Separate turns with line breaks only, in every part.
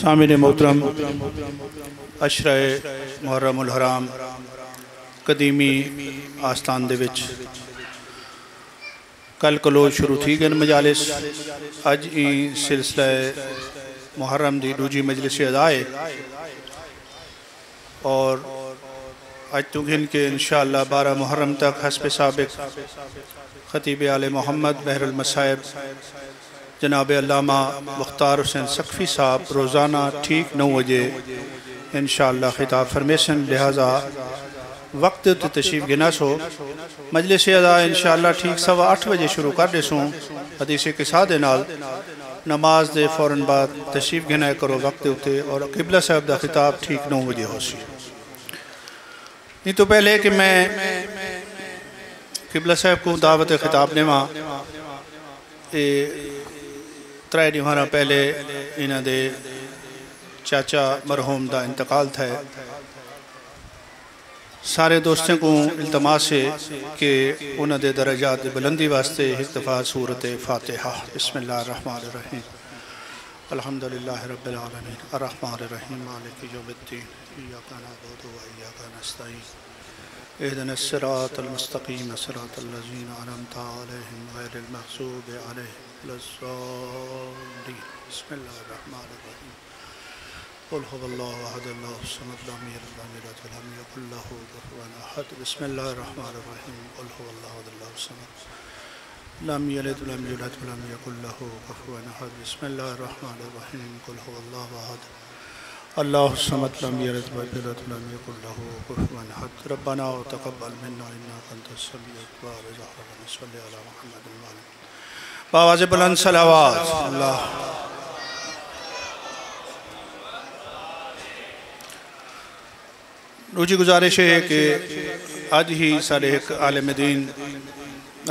सामिन मोहतरम, अशरा मुहर्रमुल हराम कदीमी आस्थान दे विच कल कलो शुरू थी गए मजालिस। अज ही सिलसिला मुहर्रम की दूजी मजलिस अदा है और अज तो गिन के इंशाअल्लाह 12 मुहर्रम तक हस्ब साबिक खतीब आले मोहम्मद बहरुल मसाइब जनाब अल्लामा मुख्तार हुसैन सकफ़ी साहब रोज़ाना ठीक 9 बजे इंशाअल्लाह खिताब फरमेशन, लिहाजा वक्त तशरीफ़ गिना सो। मजलिस अदा इंशाअल्लाह ठीक 8:15 बजे शुरू कर देसूँ। हदीस के साथ नाल नमाज दे फ़ौरन बाद तशरीफ़ गिना करो वक्त उत्ते और किबला साहब का खिताब ठीक 9 बजे हो सी। नहीं तो पहले कि मैं किबला साहब को दावत खिताब देवा, 3 दिहाना पहले इन्हों दे चाचा मरहूम का इंतकाल था। सारे दोस्तों को इल्तमास है कि उन्होंने दर्जात बुलंदी वास्ते एक दफ़ा सूरत फातिहा। बिस्मिल्लाहिर्रहमानिर्रहीम। अल्हम्दुलिल्लाहि रब्बिल आलमीन अर्रहमानिर रहीम मालिकि यौमिद्दीन इय्याका नअबुदु व इय्याका नस्तईन इहदिनस सिरातल मुस्तक़ीम सिरातल लज़ीना अनअमता अलैहिम गैरिल मग़ज़ूबि अलैहिम वलद्दाल्लीन। बिस्मिल्लाहिर्रहमानिर्रहीम। क़ुल हुवल्लाहु अहद अल्लाहुस समद लम यलिद वलम यूलद वलम यकुल लहू कुफुवन अहद। बिस्मिल्लाहिर्रहमानिर्रहीम। क़ुल हुवल्लाहु अहद अल्लाहुस समद लम यलिद वलम यूलद वलम यकुल लहू कुफुवन अहद। बिस्मिल्लाहिर्रहमानिर्रहीम। क़ुल हुवल्लाहु अहद अल्लाहुस समद लम यलिद वलम यूलद वलम यकुल लहू कुफुवन अहद। रब्बना तक़ब्बल मिन्ना इन्नका अंतस समीउद दुआ। सल्ली अला मुहम्मद व आले बावाज़ बुलंद सलावत। अल्लाह दूजी गुजारिश है कि अज ही साढ़े एक आलिम दीन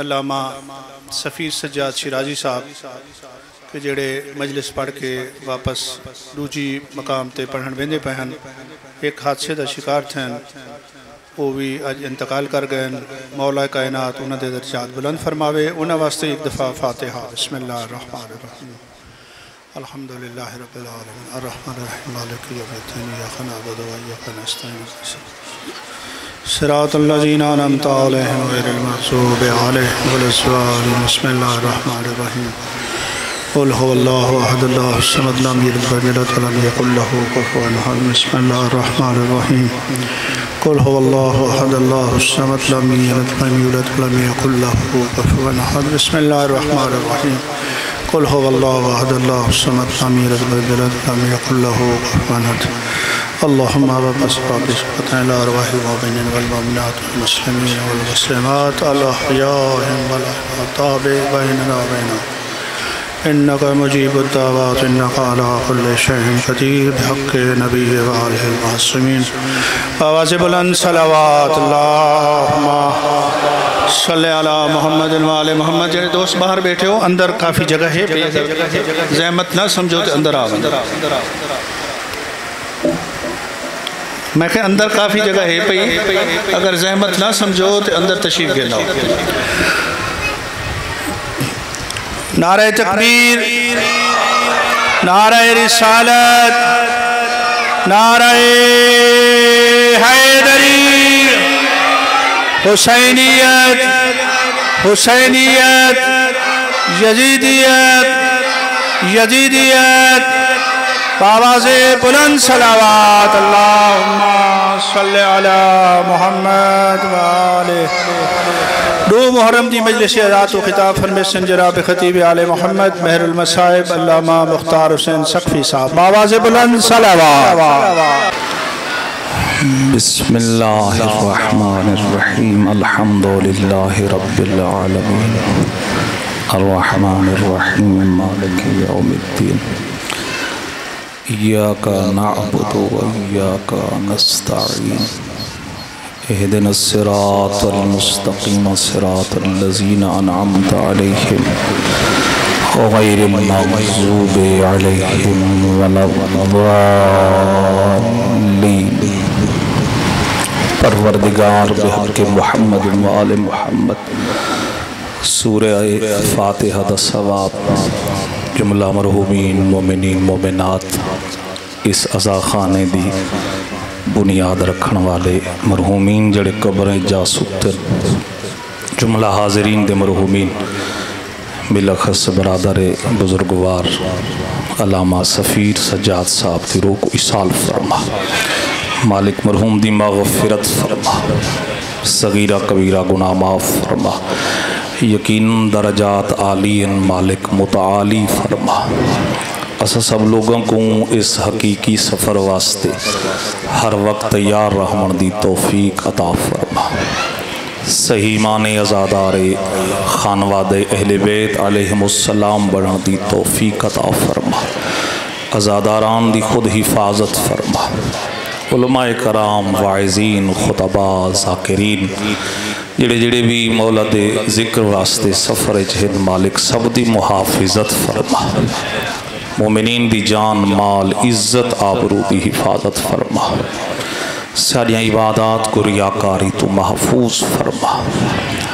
अल्लामा सफ़ीर सज्जाद शिराजी साहब के जेड़े मजलिस पढ़ के वापस दूजी मकाम ते पढ़न वेंदे पे हैं, एक हादसे का शिकार थे, वो भी अज इंतकाल कर गए। मौला कायनात उन्होंने दर्जात बुलंद फरमावे। उन्होंने वास्ते एक दफ़ा फातिहा। बिस्मिल्लाहिर्रहमानिर्रहीम। अल्हम्दुलिल्लाहि रब्बिल आलमीन अर्रहमानिर रहीम मालिकि यौमिद्दीन इय्याका नअबुदु व इय्याका नस्तईन सिरातल लज़ीना अनअमता अलैहिम गैरिल मग़ज़ूबि अलैहिम वलद्दाल्लीन। बिस्मिल्लाहिर्रहमानिर रहीम। क़ुल हुवल्लाहु अहद अल्लाहुस समद लम यलिद वलम यूलद वलम यकुल लहू कुफुवन अहद। बिस्मिल्लाहिर्रहमानिर रहीम। क़ुल हुवल्लाहु अहद अल्लाहुस समद लम यलिद वलम यूलद वलम यकुल लहू कुफुवन अहद। बिस्मिल्लाहिर्रहमानिर रहीम। क़ुल हुवल्लाहु अहद अल्लाहुस समद लम यलिद वलम यूलद वलम यकुल लहू कुफुवन अहद। अल्लाहुम्मा बस्सलातिन अला अरवाहिल मुमिनीन वल मुमिनात वल मुस्लिमीन वल मुस्लिमात अल अहयाइ वल अमवात बैनना व बैनहुम इन्नका मुजीबुद दावात इन्नका अला कुल्लि शैइन क़दीर बिहक़्क़ि नबिय्यि व आलिहिल मासूमीन। आवाज़ बुलंद सलावत। अल्लाहुम्मा सल्ले अला मुहम्मद व आले मोहम्मद। जेड़े दोस्त बाहर बैठे हो, अंदर काफ़ी जगह है, ज़हमत ना समझो तो अंदर आओ। मैं कह अंदर काफ़ी जगह है पई, अगर जहमत ना समझो तो अंदर तशरीफ ले लाओ। नारे तकबीर, नारे रिसालत, नारे हैदरी, हुसैनियत, हुसैनियत, यजीदियत, यजीदियत। आवाज़े बुलंद सलावत। अल्लाहुम्मा सल्ली अला मुहम्मद व आले। 2 मुहर्रम की मजलिस अज़ा तो खिताब फरमेशन जनाब खतीब आले मोहम्मद बहरुल मसाइब अल्लामा मुख्तार हुसैन सकफ़ी साहब। आवाज़े बुलंद सलावत।
बिस्मिल्लाहिर्रहमानिर्रहीम। अल्हम्दुलिल्लाहि रब्बिल आलमीन अर्रहमानिर्रहीम मालिकि यौमिद्दीन इय्याका नअबुदु व इय्याका नस्तईन इहदिनस सिरातल मुस्तक़ीम सिरातल लज़ीना अनअमता अलैहिम गैरिल मग़ज़ूबि अलैहिम वलद्दाल्लीन। परवरदिगार बिहक़्क़ि मुहम्मद व आले मुहम्मद सूरह फातिहा दा सवाब जुमला मरहूमीन मोमिनीन मोमिनात इस अज़ा खाने की बुनियाद रखने वाले मरहूमीन जड़े कब्रें जा सुतन, जुमला हाज़रीन दे मरहूमीन बिलखस बरादर बुजुर्गवार अलामा सफ़ीर सज्जाद साहब की रूह को इसाल फरमा। मालिक मरहूम दी मग़फ़िरत फरमा, सगीरा कबीरा गुनाह माफ़ फरमा, यकीन दरजात आलियन मालिक मुताली फरमा। असा सब लोगों को इस हकीकी सफ़र वास्ते हर वक्त तैयार रहमन दी तौफीक अता फरमा। सही माने अज़ादारे खानवादे अहले बैत अलैहिमुस्सलाम बनने दी तौफीक अता फरमा। अज़ादारान दी खुद हिफाजत फरमा। उलमाए कराम वाइज़ीन खुतबा ज़ाकिरीन जिड़े जिड़े भी मौला दे ज़िक्र वास्ते सफ़र हिंद मालिक सब दी मुहाफ़िज़त फरमा। मोमिनीन दी जान माल इज़्ज़त आबरू दी हिफाजत फरमा। सारियाँ इबादात को रियाकारी तो महफूज फरमा।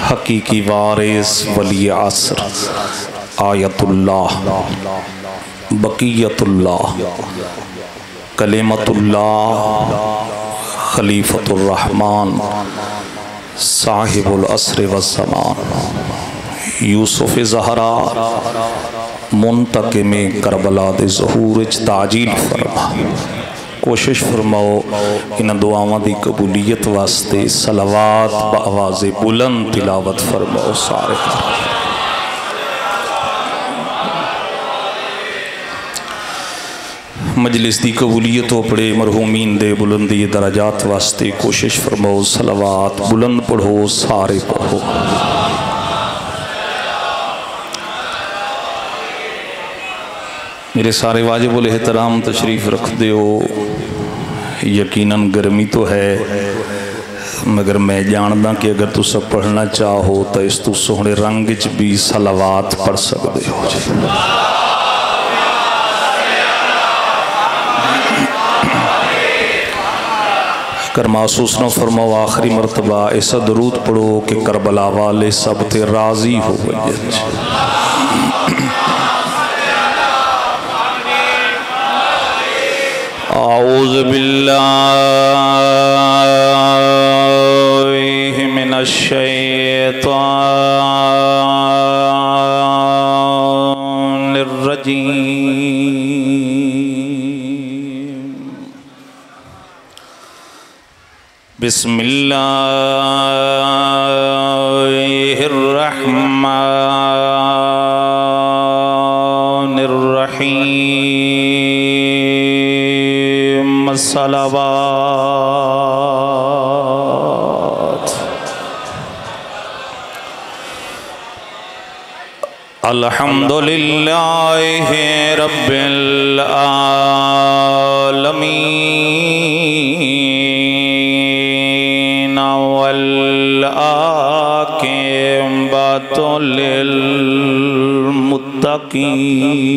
हकीकी वारिस वली असर आयतुल्लाह बक़ियतुल्लाह कलिमतुल्लाह खलीफतुर रहमान साहिबुल अस्र वज़्ज़मान यूसुफ़ ज़हरा मुंतक़िम करबला दे ज़हूर ताजील फरमा। कोशिश फरमाओ इन दुआवां दी कबूलियत वास्ते सलावात बआवाज़ बुलंद तिलावत फरमाओ सारे। मजलिस दी कबूलियत अपने मरहूमीन दे बुलंदी दराजात वास्ते कोशिश फरमाओ सलावात बुलंद पढ़ो सारे पढ़ो। मेरे सारे वाजिबुल एहतराम तशरीफ़ रख दो। यकीनन गर्मी तो है, मगर मैं जानदा कि अगर तुस पढ़ना चाहो तो इस तू सोहने रंग च भी सलावात पढ़ सकते हो। कर महसूस न फरमाओ आखिरी मरतबा ऐसा दरूद पढ़ो कि करबला वाले सब ते राज़ी हो गए। औज़ु बिल्लाहि मिनश शैतानिर रजीम। बिस्मिल्लाहिर रहमानिर रहीम। सलावात अल्हम्दुलिल्लाहि रब्बिल आलमीन वल आक़िबतु लिल मुत्तक़ीन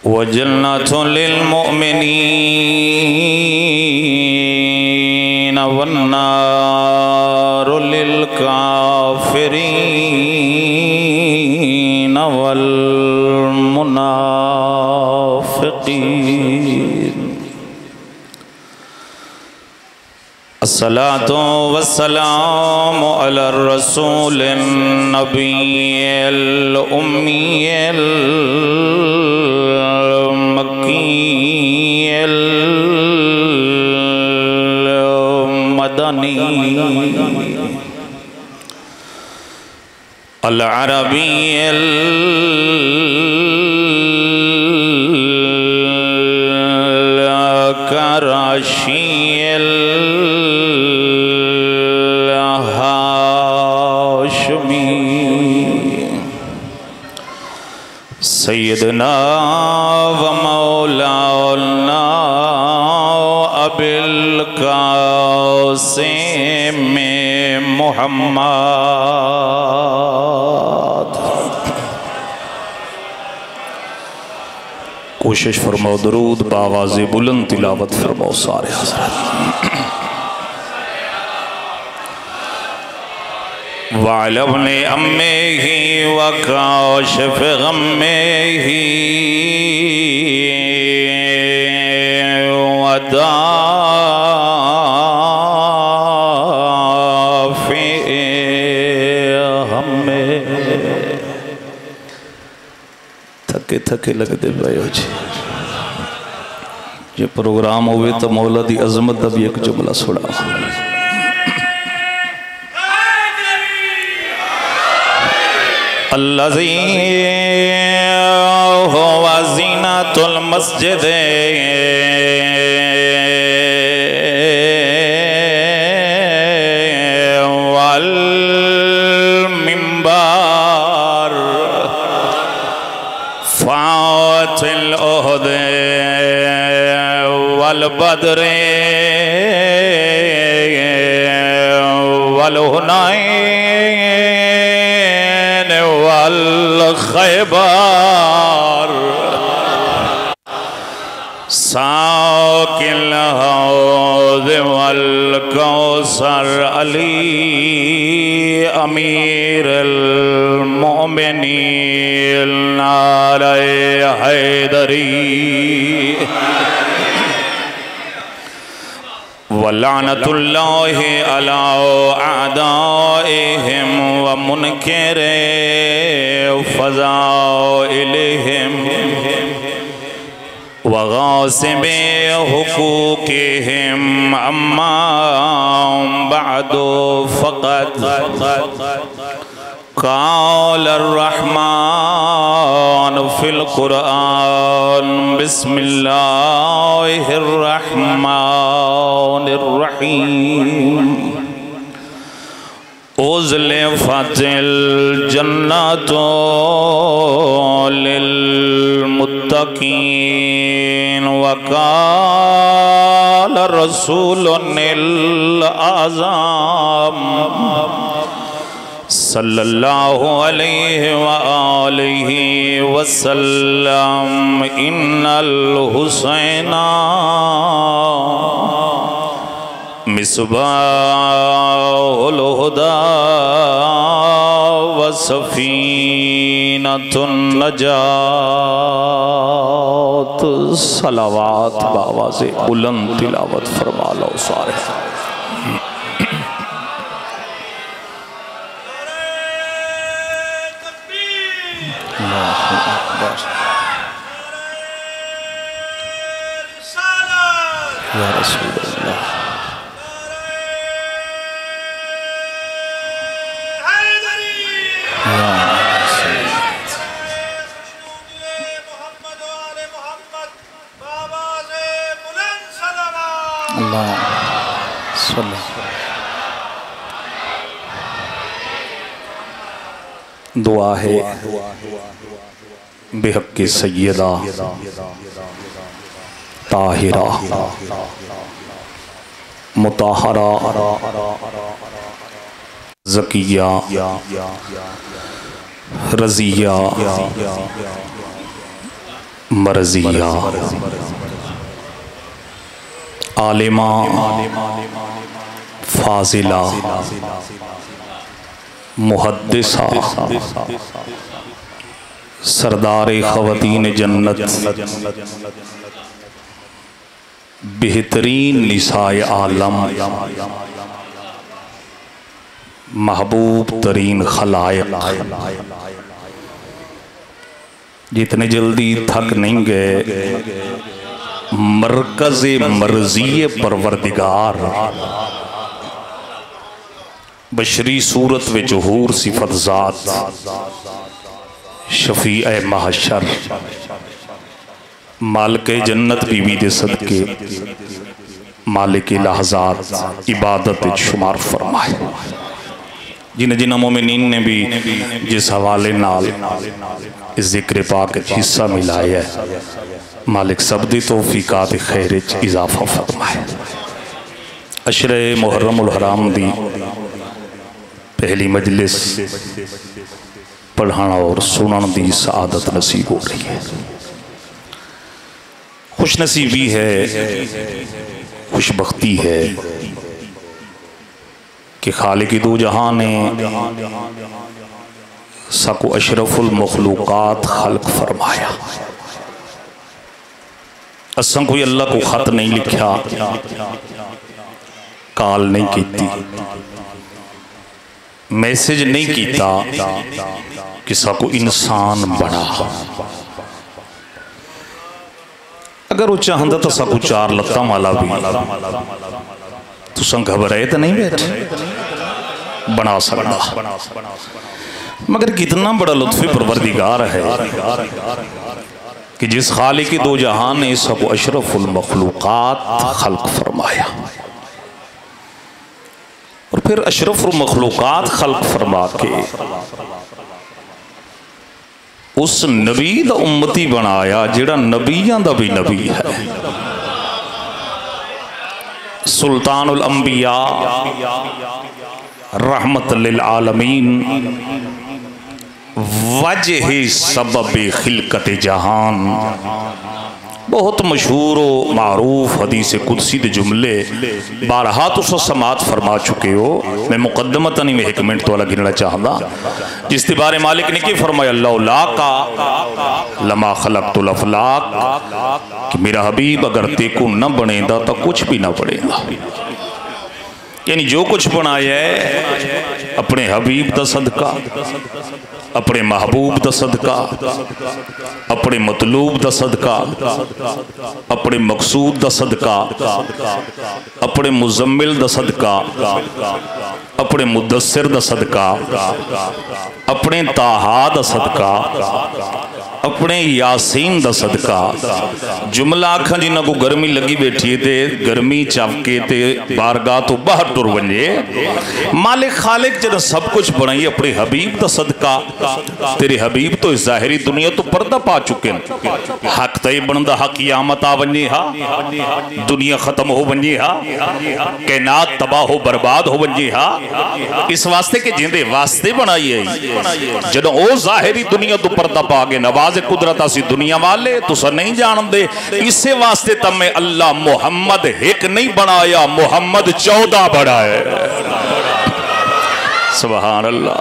वजन्नतुल लिल मुमिनीन वन्नारुल लिल काफिरीन वल मुनाफिकीन। अस्सलातु वस्सलामु अला रसूलिन नबिय्यिल उम्मिय्यिल मक्किय्यिल मदनी अल अरबिय्यिल कराशिय्यिल सैयदना व मौलाना अबिल कासिम मुहम्मद। कोशिश फरमाओ दरूद बावाज़े बुलंद तिलावत फरमाओ सारे हज़रात। वालबने अम्मे ही वकाशिफ गम्मे ही थके थके लगते पे हो जी। जो प्रोग्राम होवे तो मौला दी अजमत का भी एक जुमला सुना। अल्लज़ी हुवा ज़ीनतुल मस्जिद वल मिंबर फातिल उहद वल बद्र वल हुनैन वल खैबर साकिल हौद वल कौसर अली अमीरुल मोमिनीन नारे हैदरी वलानतुल्लाहि अला आदाइहिम व मुनकिरे फ़ज़ाइलिहिम व गासिबे हुकूकिहिम अम्मा बअदु फ़क़द क़ाल अर्रहमान फ़िल क़ुरआन बिस्मिल्लाहिर रहमानिर रहीम उज़लिफ़तिल जन्नतु लिल मुत्तक़ीन व क़ाल रसूलुल आज़म सल्लल्लाहु अलैहि व आलिहि वसल्लम इन्नल हुसैना मिसबाहुल हुदा व सफीनतुन नजात। सलावात बावाज़े बुलंद तिलावत फरमा लो सारे। या रसूल अल्लाह दुआ है बेहक़्क़े सय्यदा ताहिरा मुताहरा ज़किया रज़िया मरज़िया आलिमा फाजिला मुहद्दिसा सरदार ख़वातीन जन्नत बेहतरीन निसाए आलम महबूब तरीन खलायक जितने जल्दी थक नहीं गए मरकज़े मर्ज़िए परवरदिगार बशरी सूरत में ज़हूर सिफत ज़ात शफ़ीए महशर मालिक जन्नत बीवी दे सदके मालिक लहज़ात इबादत शुमार फरमाए। जिन्हें जिन्हें मोमिनीन ने भी जिस हवाले नाल इस ज़िक्र पाक हिस्सा मिलाया है मालिक सब दी तौफीकात खैर इजाफा फरमाए। अशरे मुहर्रमुल हराम दी पहली मजलिस पढ़ाना और सुनने दी सआदत नसीब हो रही है। खुश नसीबी है, खुशबख्ती है कि खालिक दो जहां ने सको अशरफुल मखलूकात खल्क फरमाया। असा कोई अल्लाह को खत नहीं लिखा, कॉल नहीं की, मैसेज नहीं किया कि सको इंसान बना। अगर वो चाहता तो सकू चार लत्तां वाला भी तुसा घबराए तो नहीं बैठे बना सकता, मगर कितना बड़ा लुत्फ़ परवरदिगार है कि जिस खालिक की दो जहान ने सबको अशरफुल मखलूक़ात खल्क़ फरमाया और फिर अशरफुल मखलूक़ात खल्क़ फरमा के उस नबी दा उम्मती बनाया जिहड़ा नबियां दा भी नबी है। सुल्तानुल अंबिया रहमत लिल आलमीन वजह सबब खिलकत जहान, बहुत मशहूर व मारूफ हदीस कुदसी के जुमले बारहा तुस समात फरमा चुके हो। मैं मुकदमतन ही में एक मिनट तो गिनना चाहता जिसके बारे मालिक ने की फरमाया अल्लाह का लमा खलक़तुल अफ़लाक कि मेरा हबीब अगर तेको न बनेगा तो कुछ भी ना बनेगा। यानी जो कुछ बनाया है अपने हबीब का सदका, अपने महबूब का सदका, अपने मतलूब का सदका, अपने मकसूद का सदका, अपने मुजम्मिल का सदका, अपने मुदस्सिर का सदका, अपने ताहा का सदका, अपने यासीन का सदका। जुमला आखा जिन्हों को गर्मी लगी बैठी है गर्मी चवके ते बारगाह तो बाहर तुर बने मालिक खालिक जब सब कुछ बनाई अपने हबीब का सदका। तेरे हबीब तो इस जाहिरी दुनिया तो पर्दा पा चुके हैं। हक तो बनता हक क़यामत आ वने हा, दुनिया खत्म हो वने हा, कैनात तबाह हो बर्बाद हो वने हा। इस वास्ते के जिंदे वास्ते बनाई है जदों ओ जाहिरी दुनिया तो पर्दा पा गए नवाज कुदरत असी दुनिया वाले तुसा नहीं जानते। इसे वास्ते तमें अल्लाह मुहम्मद एक नहीं बनाया, मुहम्मद 14 बनाया। सुभान अल्लाह,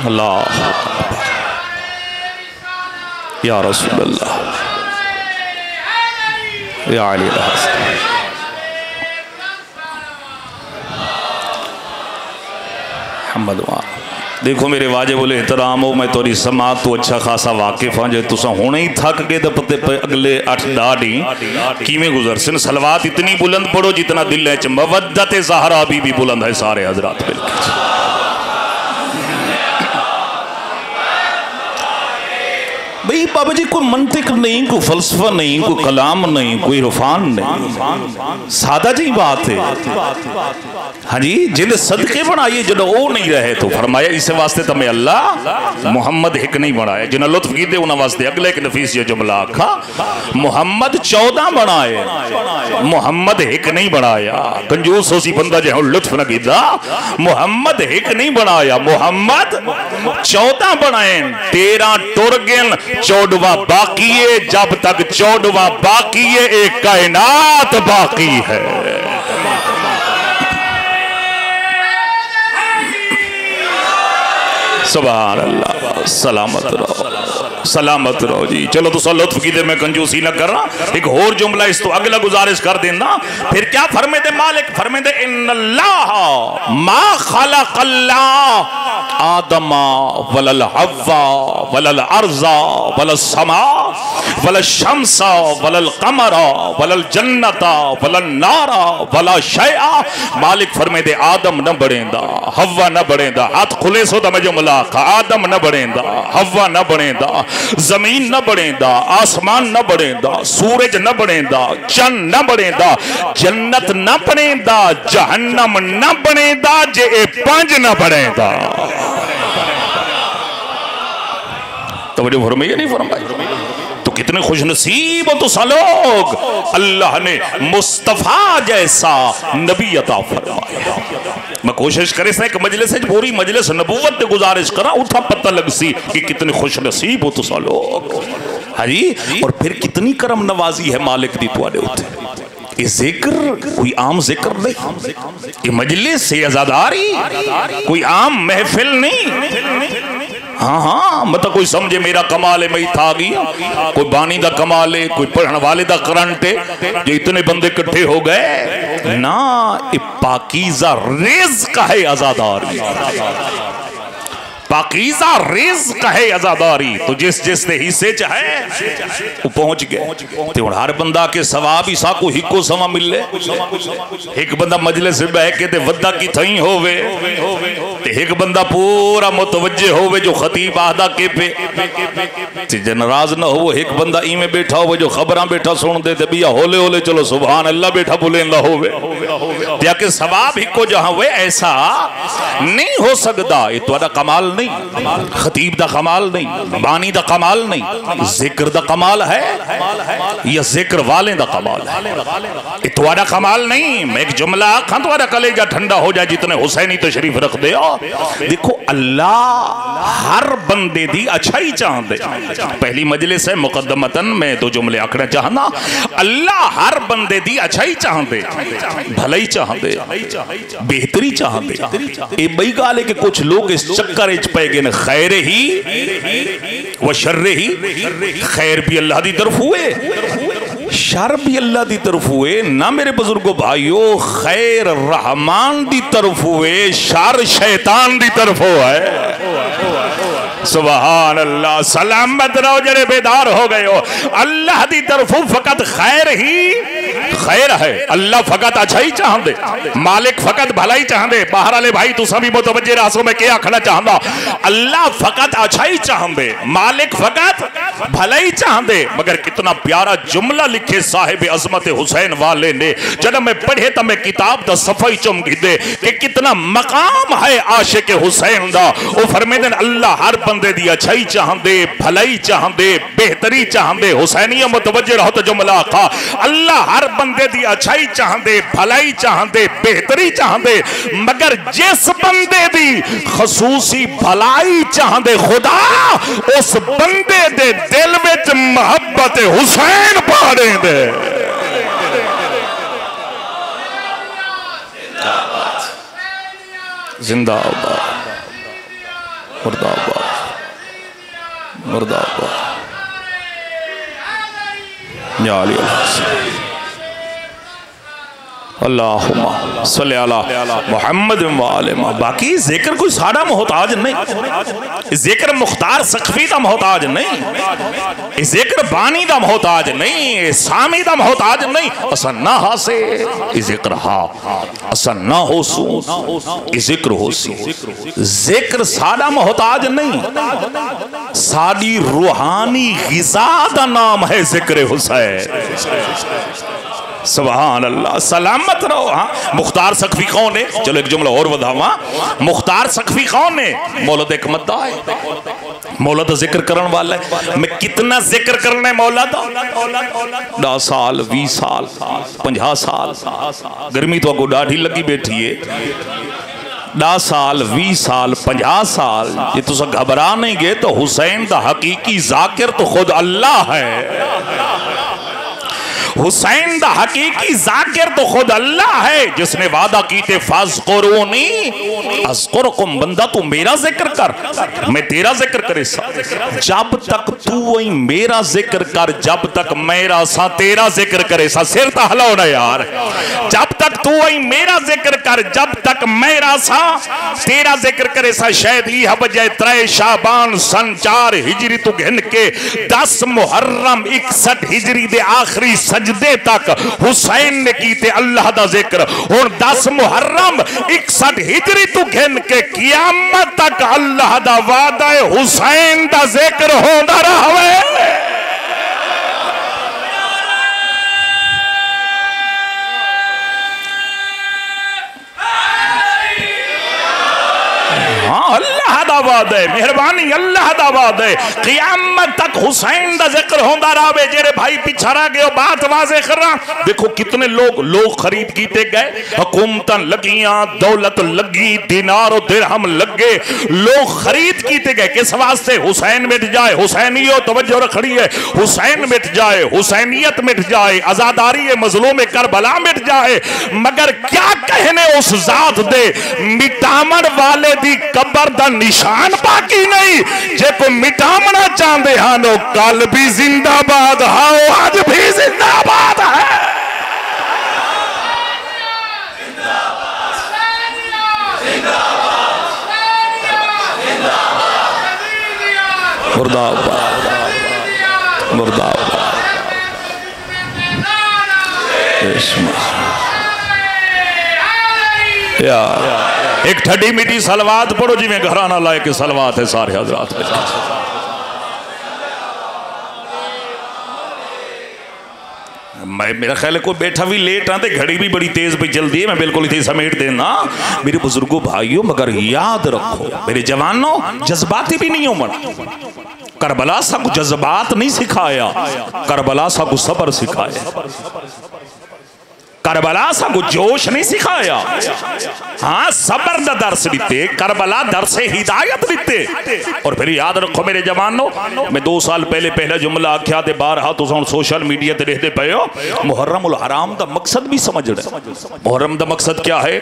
अल्लाह या रसूल अल्लाह या अली मोहम्मद। देखो मेरे वाजिबुल एहतराम हो, मैं तोरी समात तो अच्छा खासा वाकिफ हाँ। जो तुसा होने ही थक गए तो पते अगले 8-10 दिन किमें गुजर सन। सलवात इतनी बुलंद पढ़ो जितना दिल है मवद्दत ज़हरा भी बुलंद है सारे हजरात मिलकर। भाई बाबा जी कोई मंतिक नहीं, कोई फलसफा नहीं, कोई कलाम नहीं, कोई इरफान नहीं, सादा जी बात है। हाँ जी, जिन्हें सदके बनाइए जो वो नहीं रहे तो फरमाया इस वास्ते तमें अल्लाह मुहम्मद एक नहीं बनाया। जिन्हें लुत्फ कीते उन्होंने वास्ते अगले एक नफीस ये जुमला आखा मुहम्मद 14 बनाए, मुहम्मद एक नहीं बनाया। कंजूस होसी बंदा जो लुत्फ न कीता, मुहम्मद एक नहीं बनाया, मुहम्मद 14 बनाए। 13 टुर गए, 14वां बाकी है। जब तक 14वां बाकी है एक कायनात बाकी है। सुभान अल्लाह, सलामत रहो, सलामत रहो जी। चलो तो लुत्फ की दे, मैं कंजूसी न कर रहा। एक और जुमला इस तो अगला गुजारिश कर देना। फिर क्या फरमे दे मालिक, फरमे दे इन्नल्लाह मा खलक़ल्लाह आदमा वलल हव्वा वलल अर्ज़ा वलल समा वलल शम्सा वलल कमरा वलल जन्नता वलल नारा वला शैआ। मालिक फरमे दे आदम न बढ़ेंदा, हव्वा न बढ़ेंदा। हाथ खुले सो तो मैं जुमला आदम न बढ़ेंदा, हव्वा न बढ़ेंदा, जमीन न बढ़ेंदा, आसमान न बढ़ेंदा, सूरज न बढ़ेंदा, चंद न बढ़ेंदा, जन्नत न बढ़ेंदा, जहन्नम न बढ़ेंदा, जे ए 5 न बढ़ेंदा। तो मुझे फरमाइए नहीं फरमाई तो कितने खुश नसीब हो तो लोग, अल्लाह ने मुस्तफा जैसा नबी अता फरमाया। मैं कोशिश करे एक मजलिस पूरी मजलिस नबूवत गुजारिश करा उठा पता लग सी कि कितने खुश नसीब हो तो लोग। हाँ जी, और फिर कितनी करम नवाजी है मालिक दी तुआडे उत्ते। ये जिक्र कोई आम जिक्र नहीं, ये मजलिस से आजादारी कोई आम महफिल नहीं। हाँ हाँ, मतलब कोई समझे मेरा कमाल है मैं था गया, कोई बानी दा कमाल है, कोई पढ़ने वाले दा करंट है जो इतने बंदे इकट्ठे हो गए ना। ये पाकीज़ा रिज़्क़ है आजादारी। पाकीज़ा रिज़्क़ है अज़ादारी, तो जिस जिस दे हिस्से च है वो पहुंच गए। ते हुण हर बंदा के सवाब ही साकू हिको समा मिले। एक बंदा मजलिस में बह के ते वद्दा की थई होवे ते एक बंदा पूरा मुतवज्जे होवे जो खतीब आदा के पे ते नाराज ना हो। एक बंदा इवें बैठा होवे जो खबरां बैठा सुन दे ते बिया होले होले चलो सुभान अल्लाह बैठा बुलेंदा होवे। ताकि सवाब हिको जहां हुए ऐसा नहीं हो सकता। ये तुम्हारा कमाल नहीं, खतीब दा कमाल नहीं, बानी दा कमाल नहीं, जिक्र दा कमाल है या जिक्र वाले दा कमाल है। ये तुम्हारा कमाल नहीं। मैं एक जुमला आखा तुम्हारा कलेजा ठंडा हो जाए जितने हुसैनी तशरीफ रख दे। देखो अल्लाह हर बंदे दी अच्छाई चाहते। पहली मजलिस है मुकद्दमतन मैं दो जुमले आखना चाहना। अल्लाह हर बंदे दी अच्छाई चाहते, भलाई चाहते, बेहतरी चाहते। ये बई गाल है कि कुछ लोग इस चक्कर च पे गए खैर ही व शर्र ही। खैर भी अल्लाह की तरफ हुए, शर भी अल्लाह की तरफ हुए ना मेरे बुजुर्गो भाइयों। खैर रहमान की तरफ हुए, शर शैतान की तरफ हुआ है। सुभान अल्लाह। सलामत रहो जरे बेदार हो गए हो। अल्लाह की तरफ फकत खैर ही खैर है। अल्लाह फकत अच्छा ही चाहते, मालिक फकत भलाई चाहते। बाहर वाले भाई तू सभी मुतवज्जे रासों में क्या आखना चाहता। अल्लाह फकत अच्छा ही चाहते, मालिक फकत भलाई चाहते। मगर कितना प्यारा जुमला लिखे साहिब अजमत हुसैन वाले ने जब मैं पढ़े तो मैं किताब दा सफाई चुमकी दे कि कितना मकाम है आशिक हुसैन दा। वो फरमाते अल्लाह हर बंदे दी अच्छाई चाहते, भलाई चाहते, बेहतरी चाहते। हुसैनिया मुतवज्जे रहो तो जुमला आखा अल्लाह हर बंदे दी अच्छाई चाहते, भलाई चाहते, बेहतरी चाहते। मगर जिस बंदे दी खसूसी भलाई चाहते खुदा उस बंदे दे दिल विच मोहब्बत हुसैन पाड़े दे। जिंदाबाद, मुर्दाबाद, मुर्दाबाद। या अली अल्लाहुम्मा सल्ली अला मुहम्मद व आले। बाकी जिक्र कोई साड़ा मोहताज नहीं, जिक्र मुख्तार सखफी दा मोहताज नहीं, जिक्र बानी दा मोहताज नहीं, सामी दा मोहताज नहीं। असा ना हासे जिक्र हा, असा ना होसू जिक्र होसी। जिक्र साड़ा मोहताज नहीं, साड़ी रूहानी गिज़ा दा नाम है जिक्र हुसैन। सुभान अल्लाह। सलामत रहो। हाँ मुख्तार सखफी कौन है? चलो एक जुमला और बतावा। मुख्तार सखफी कौन है? मौलद एक मद्दा है, मौलद जिक्र करने वाला है। मैं कितना जिक्र करने मौलद 10 साल 20 साल 50 साल। गर्मी तो अगो डाढ़ी लगी बैठी है। 10 साल 20 साल 50 साल ये तुस घबरा नहीं गए तो हुसैन दा हकीकी जाकिर तो खुद अल्लाह है। हुसैन दा हकीकी जाकिर तो खुद अल्लाह है जिसने वादा की थे फाज़कुरूनी अज़कुरुकुम। बंदा तू मेरा जिक्र कर मैं तेरा जिक्र करे सा। जब तक तू वही मेरा जिक्र कर जब तक मेरा सा तेरा जिक्र करे सा। सिर तो हलाओ ना यार। जब तक तू वही मेरा जिक्र कर जब तक मेरा सा तेरा जिक्र करे सा। शायद ही बजाय 3 शाबान सन 4 हिजरी तू गिन के 10 मुहर्रम 61 हिजरी दे आखिरी सजदे तक हुसैन ने की थे अल्लाह दा जिक्र। और 10 मुहर्रम 61 हिजरी तू गिन के कियामत तक अल्लाह दा वादा हुसैन दा जिक्र होंदा रहे। अल्लाह दा वादा है, मेहरबानी अल्लाह दा वादा है। क़यामत तक हुसैन दा जिक्र होंदा रहे। जेरे भाई पिछा रह गए बात वाज़े कर रहा। देखो कितने लोग खरीद कीते गए, हुकूमतां लगियां, दौलत लगी, दिनार और दिरहम लगे, लोग खरीद कीते गए। किस वास्ते? हुसैन मिट जाए। हुसैनियो तवज्जो रखड़ी है। हुसैन मिट जाए, हुसैनियत मिट जाए, आजादारी मजलूम करबला मिट जाए। मगर क्या कहने उस जात दे मिटामण वाले दी कबर दा निशान बाकी नहीं। जे को मिटामना चाहते हैं कल भी जिंदाबाद हाओ आज भी जिंदाबाद है। मुर्दाबाद मुर्दाबाद। एक ठड्डी मीठी सलवात पढ़ो जिमें घराना लाए के सलवात है सारे हजरात। मैं मेरा ख्याल है कोई बैठा भी लेट आते, घड़ी भी बड़ी तेज पे चलती है, मैं बिल्कुल इतनी समेट देना मेरे बुजुर्गों भाइयों। मगर याद रखो मेरे जवानों, जज्बाती भी नहीं हो मन। करबला सा को जज्बात नहीं सिखाया, करबला सा को सब्र सिखाया, करबला सा को जोश नहीं सिखाया। हाँ सबर दा दर्श दिते, करबला दर्श हिदायत दिते। और फिर याद रखो मेरे जवानों, मैं 2 साल पहले पहला जुमला आख्या ते बार हाथ तुम सोशल मीडिया ते देखते पे हो। मुहर्रम उल हराम दा मकसद भी समझ रहे। मुहर्रम दा मकसद क्या है?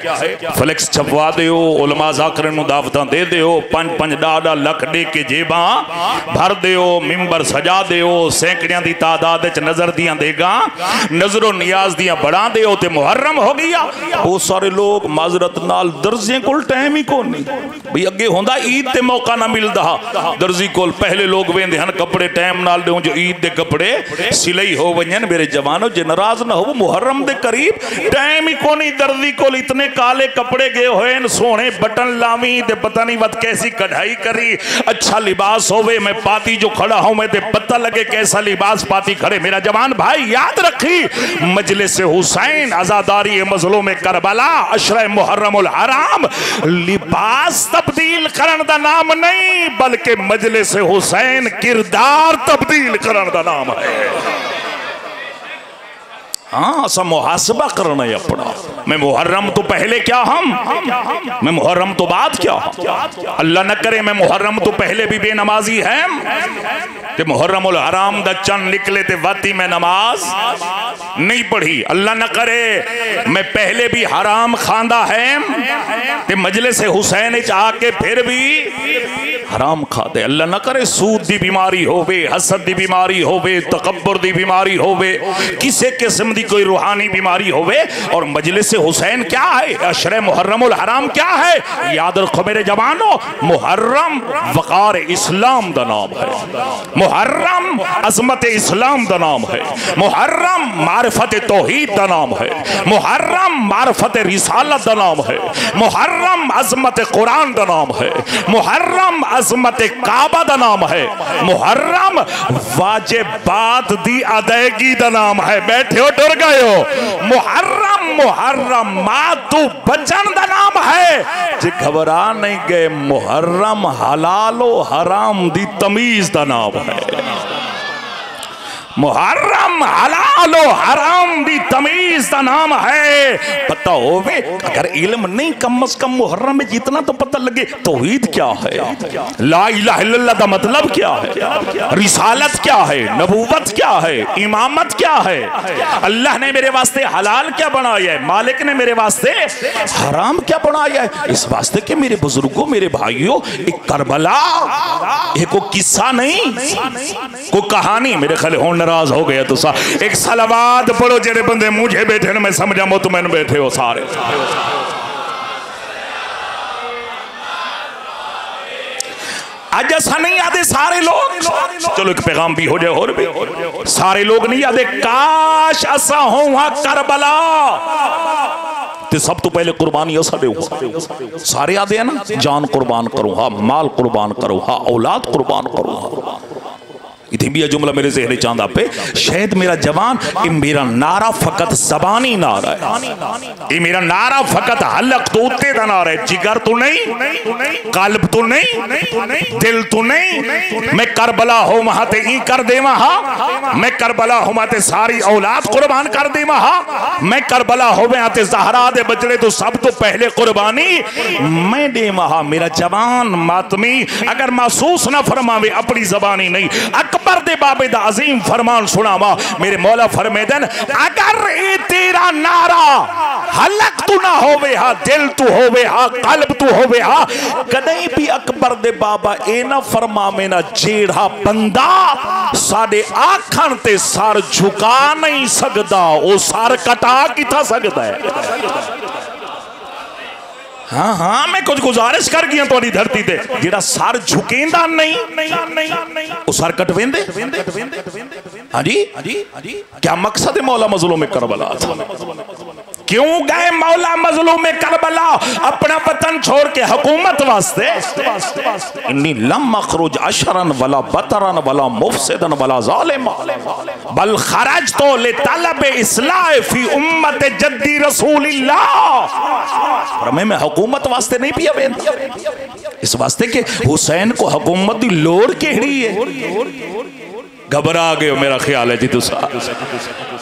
फ्लैक्स छपवा दियो, उलमा ज़ाकिर नु दावतां दे दियो, 5-5 डाडा लख दे के जेबा भर दियो, मिंबर सजा दियो, सैकड़ियां दी तादाद विच नजर दियां देगा, नजरो नियाज दियां बढ़ा दियो ते मुहर्रम हो गया। बहुत सारे लोग माजरत नाल दर्जे कोल टाइम ही कोई नहीं भाई। अगे होंदा ईद ते मौका ना मिलदा दर्जी कोल, पहले लोग वेंदे हन कपड़े टाइम नाल देओ जो ईद दे कपड़े सिलाई हो वजन। मेरे जवानों जे नाराज ना हो, मुहर्रम दे करीब टाइम ही कोई नहीं दर्जी कोल। इतने काले कपड़े गए होए सोहने बटन लावी ते पता नहीं वत कैसी कढ़ाई करी, अच्छा लिबास होवे, मैं पाती जो खड़ा हूं मैं ते पता लगे कैसा लिबास पाती खड़े। मेरा जवान भाई याद रखी, मजलिस हुसैन आजादारी मजलूम में करबला अशरा मुहर्रम उल हराम लिबास तब्दील करन दा नाम नहीं, बल्कि मजलिस हुसैन किरदार तब्दील करन दा नाम है। हाँ असा मुहासबा करना है अपना। मैं मुहर्रम तो पहले क्या हम, मैं मुहर्रम तो बाद क्या। अल्लाह न करे मैं मुहर्रम तो पहले भी बेनमाजी है कि मुहर्रम उल हराम दा चंद निकले ते वाती में नमाज नहीं पढ़ी। अल्लाह न करे मैं पहले भी हराम खांदा है ते मजलिस हुसैन आके फिर भी हराम खाते। अल्लाह न करे सूद दी बीमारी होवे, हसद दी बीमारी होवे, तकब्बुर दी बीमारी होवे, किसी किस्म दी कोई रूहानी बीमारी होवे। और मजलिस हुसैन क्या है, अशरे मुहर्रम उल हराम क्या है? याद रखो मेरे जवानों, मुहर्रम वकार इस्लाम दा नाम है, मुहर्रम अजमत इस्लाम दा नाम है, मुहर्रम मारिफत तौहीद दा नाम है, मुहर्रम मारिफत रिसालत दा नाम है, मुहर्रम अजमत कुरान दा नाम है, मुहर्रम अजमत काबा दा नाम है, मुहर्रम वाजिबात दी अदायगी दा नाम है। बैठे हो डर गए हो। मुहर्रम मुहर्रम मातू बचन दा नाम है। जे घबरा नहीं गए, मुहर्रम हलालो हराम दी तमीज दा नाम है। मुहर्रम हलालो हराम दी तमीज का नाम है। पता होवे अगर इल्म नहीं कम अज कम मुहर्रम में जितना तो पता लगे तौहीद क्या है, ला इलाहा इल्लल्लाह का मतलब क्या है, रिसालत क्या है, नबूवत क्या है, इमामत क्या है, अल्लाह ने मेरे वास्ते हलाल क्या बनाया है, मालिक ने मेरे वास्ते हराम क्या बनाया है। इस वास्ते के मेरे बुजुर्गों मेरे भाइयों, एक करबला एक को किस्सा नहीं, को कहानी। मेरे ख्याल होने नाराज हो गया तो एक सलावात पढ़ो जेरे बंदे मुझे बैठे ना, मैं समझा मुतमईन बैठे हो सारे। आज ऐसा नहीं आते सारे लोग, चलो एक पैगाम भी हो जाए और भी सारे लोग नहीं आते। काश ऐसा हो वहां करबला ते सब तो पहले कुर्बानी ऐसा दे सारे आते हैं ना, जान कुर्बान करो हाँ, माल कुर्बान करो हाँ, औलाद कुर्बान करो हाँ। इतनी भी जुमला मेरे ज़हन चांदा पे शायद मेरा जवान, ये मेरा नारा फकत ज़बानी नारा है, ये मेरा नारा फकत हलक तो उत्ते दा नारा है। जिगर तो नहीं, कल्ब तो नहीं, दिल तो नहीं। मैं करबला हो वहां ते ई कर दे वहां, मैं करबला हो वहां ते सारी औलाद कुर्बान कर दे वहां, मैं करबला हो वहां ते ज़हरा दे बचड़े तो सब तो पहले कुर्बानी मैं दे वहां। मेरा जवान मातमी अगर महसूस ना फरमावे अपनी ज़बानी नहीं, अकबर दे बाबे दा अजीम फरमान सुनावा। मेरे मौला फरमेदन अगर ये तेरा नारा हलक तू ना होवे हा, दिल तू होवे हा, कल्ब तू होवे हा, कदई भी अकबर दे बाबा ए ना फरमावे ना जेड़ा बंदा साडे आखण ते सर झुका नहीं सकदा, ओ सर कटा किथा सकदा है। हाँ हाँ मैं कुछ गुजारिश कर गया थोड़ी धरती ते जेड़ा सर झुकेंदा नहीं वो सर कटवेंदे। हाँ जी क्या मकसद है मौला मजलूम करबला? क्यों गए मौला मजलूम करबला अपना वतन छोड़ के हुकूमत वास्ते? इन्नी लम मखरुज अशरन वला बतरन वला मुफसिदन वला जालिमा बल खरज तो ले तलब इस्लाह फी उम्मत जद्दी रसूलिल्लाह। फरमाए मैं हुकूमत वास्ते नहीं पिया वेंदा, इस वास्ते के हुसैन को हुकूमत दी लोड़ केड़ी है। घबरा गए हो मेरा ख्याल है जी तुसा।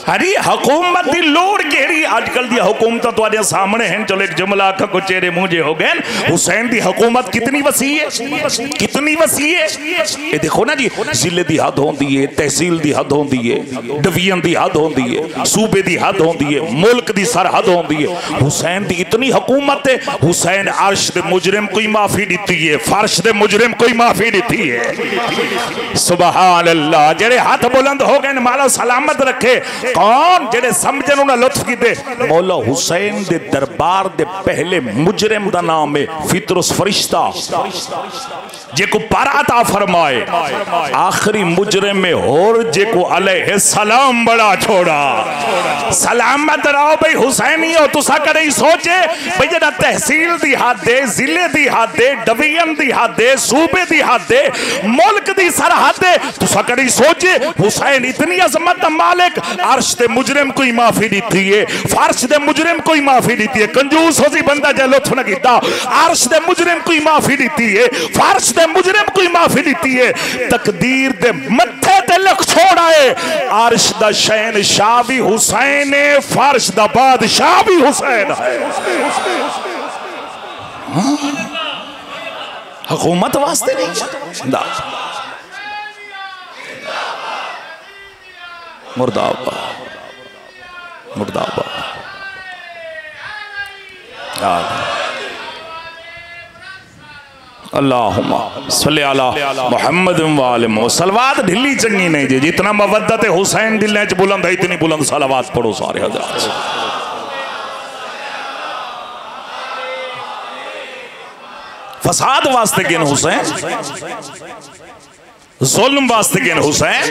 अरे हुकूमत की लोड़ केड़ी? अजकल दी हुकूमत तुहाडे सामने हैं। चलो एक जुमला आखा को चेहरे मुंजे हो गए। हुसैन दी हुकूमत कितनी वसी है, कितनी वसी है। ये देखो ना जी, जिले दी हद होंदी है, तहसील दी हद होंदी है, डिवीजन दी हद होंदी है, सूबे दी हद होंदी है, मुल्क दी सरहद होंदी है। हुसैन दी इतनी हुकूमत है। हुसैन अर्श दे मुजरिम कोई माफी दी है, फर्श दे मुजरिम कोई माफी दी है। सुभान अल्लाह। जेड़े हाथ बुलंद हो गए माला सलामत रखे। कौन जेड़े समझन उन्हें लुत्फ कीते? मौला हुसैन दे दरबार दे पहले मुजरिम दा नाम है फितरुस फरिश्ता, जे को पराता फरमाए। आखिरी मुजरिम में होर जे को अलैहि सलाम बड़ा छोड़ा। सलामत रहो भाई हुसैनी हो। तुसा कदे सोचे भाई जेड़ा तहसील दी हद है, जिले दी हद है, डिवीजन दी हद है, सूबे दी हद है, मुल्क दी सरहद है। तुसा कदे सोचे हुसैन इतनी अजमत दा मालिक, अर्श दे मुजरिम कोई माफी दी है, फर्श दे मुजरिम कोई माफी दी है। कंजूस हो सी बंदा जे लुत्फ न कीता। अर्श दे मुजरिम कोई माफी दी है, फर्श दे मुजरिम कोई माफी दी है। तकदीर दे मत्थे ते लिख छोड़ा है। अर्श दा शहनशाह भी हुसैन है, फर्श दा बादशाह भी हुसैन है। हुकूमत वास्ते नहीं दा। मुर्दाबाद मुर्दाबाद। अल्लाहुम्मा सल्ली अला मुहम्मद व आले मुहम्मद। सलवात ढिल्ली चंगी नहीं जी, जितना मवद्दत हुसैन दिल च बुलंद है इतनी बुलंद सलवात पढ़ो सारे हज़रात। फसाद वास्ते किन हुसैन, जुल्म वास्ते किन हुसैन।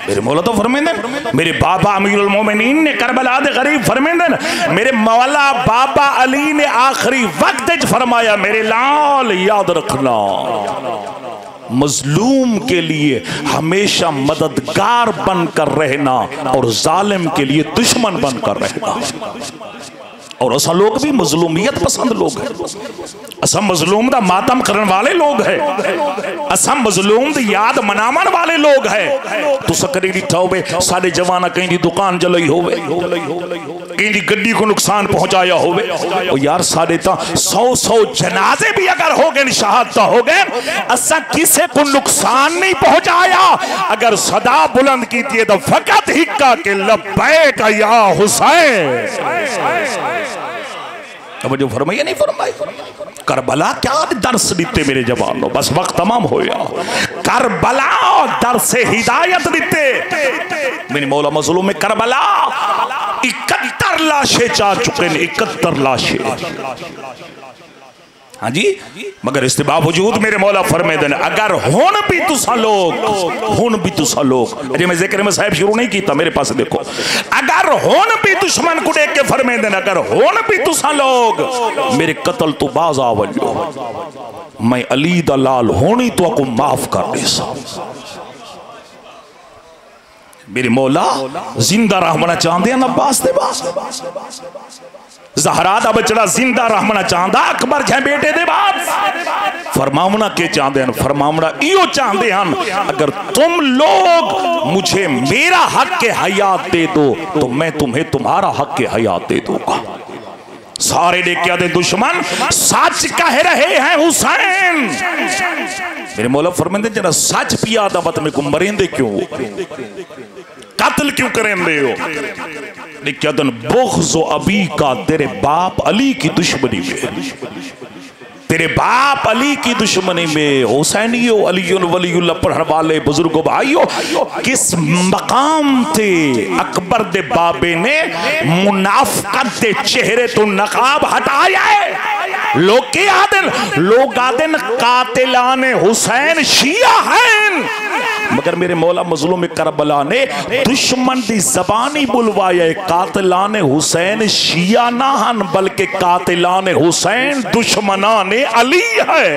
मेरे मौला तो फरमाते मेरे बाबा अमीरुल मोमिनीन ने करबला दे गरीब फरमाते मेरे मौला बाबा अली ने आखिरी वक्त फरमाया मेरे लाल याद रखना मजलूम के लिए हमेशा मददगार बनकर रहना और जालिम के लिए दुश्मन बनकर रहना। और असा लोग भी मजलूमियत पसंद लोग हैं। असा मजलूम दा मातम करने वाले लोग हैं। असा मजलूम दी याद मनावन वाले लोग हैं। तो सकरी डिठा होवे साडे जवाना कहीं दी दुकान जलाई होवे, कहीं दी गड्डी को नुकसान पहुंचाया होवे। और यार साडे ता 100 जनाजे भी अगर हो गए, शहादत हो गए, असा किसे को नुकसान नहीं पहुंचाया। अगर सदा बुलंद की थी तो फकत हिक्का के लब्बैक या हुसैन। अब जो फरमाइए नहीं फरमाई। करबला क्या दर्श दीते मेरे जवानों, बस वक्त तमाम हो गया। करबला दर्श हिदायत दीते मेरे मौला मजलूम में। करबला 71 लाशें चाह चुके हैं, 71 लाशें। हाँ जी, मगर इसके बावजूद मेरे मौला फरमे देने अगर हुन भी तुसा लोग अरे मैं जिक्र में साहब शुरू नहीं किया मेरे पास देखो। अगर हुन भी दुश्मन को देख के फरमे देने अगर हुन भी तुसा लोग मेरे कत्ल तो बाज आवलो, मैं अली दा लाल होनी तो आपको माफ कर दे। मेरे मौला जिंदा रहना चाहते हैं अब्बास दे बाद, ज़हरा दा बचड़ा जिंदा रहना चाहता अकबर जै बेटे दे बाद। फरमावना के चाहते हैं, फरमावना इो चाहते हैं अगर तुम लोग मुझे मेरा हक के हयात दे दो तो मैं तुम्हें तुम्हारा हक के हयात दे दूंगा। सारे देखिया दे दुश्मन सच कह रहे हैं हुसैन। मेरे मौला फरमाते जरा सच पिया दा मत मेरे को मरेंदे क्यों, कत्ल क्यों करेंदे हो। देखिया दिन बुग़्ज़ अबी का तेरे बाप अली की दुश्मनी में, तेरे बाप अली की दुश्मनी में हुसैनियों अलीयुल वलीयुल्लाह पढ़ने वाले बुजुर्गों भाइयों किस मकाम थे। अकबर दे बाबे ने मुनाफिकत दे चेहरे तो नकाब हटाया है। लोग क्या आदन, लोग आदन कातिलाने हुसैन शिया हैं, मगर मेरे मौला मजलूम करबला ने दुश्मन दी ज़बानी बुलवाया कातिलाने हुसैन शिया ना हन बल्कि कातिलाने हुसैन दुश्मनाने अली है।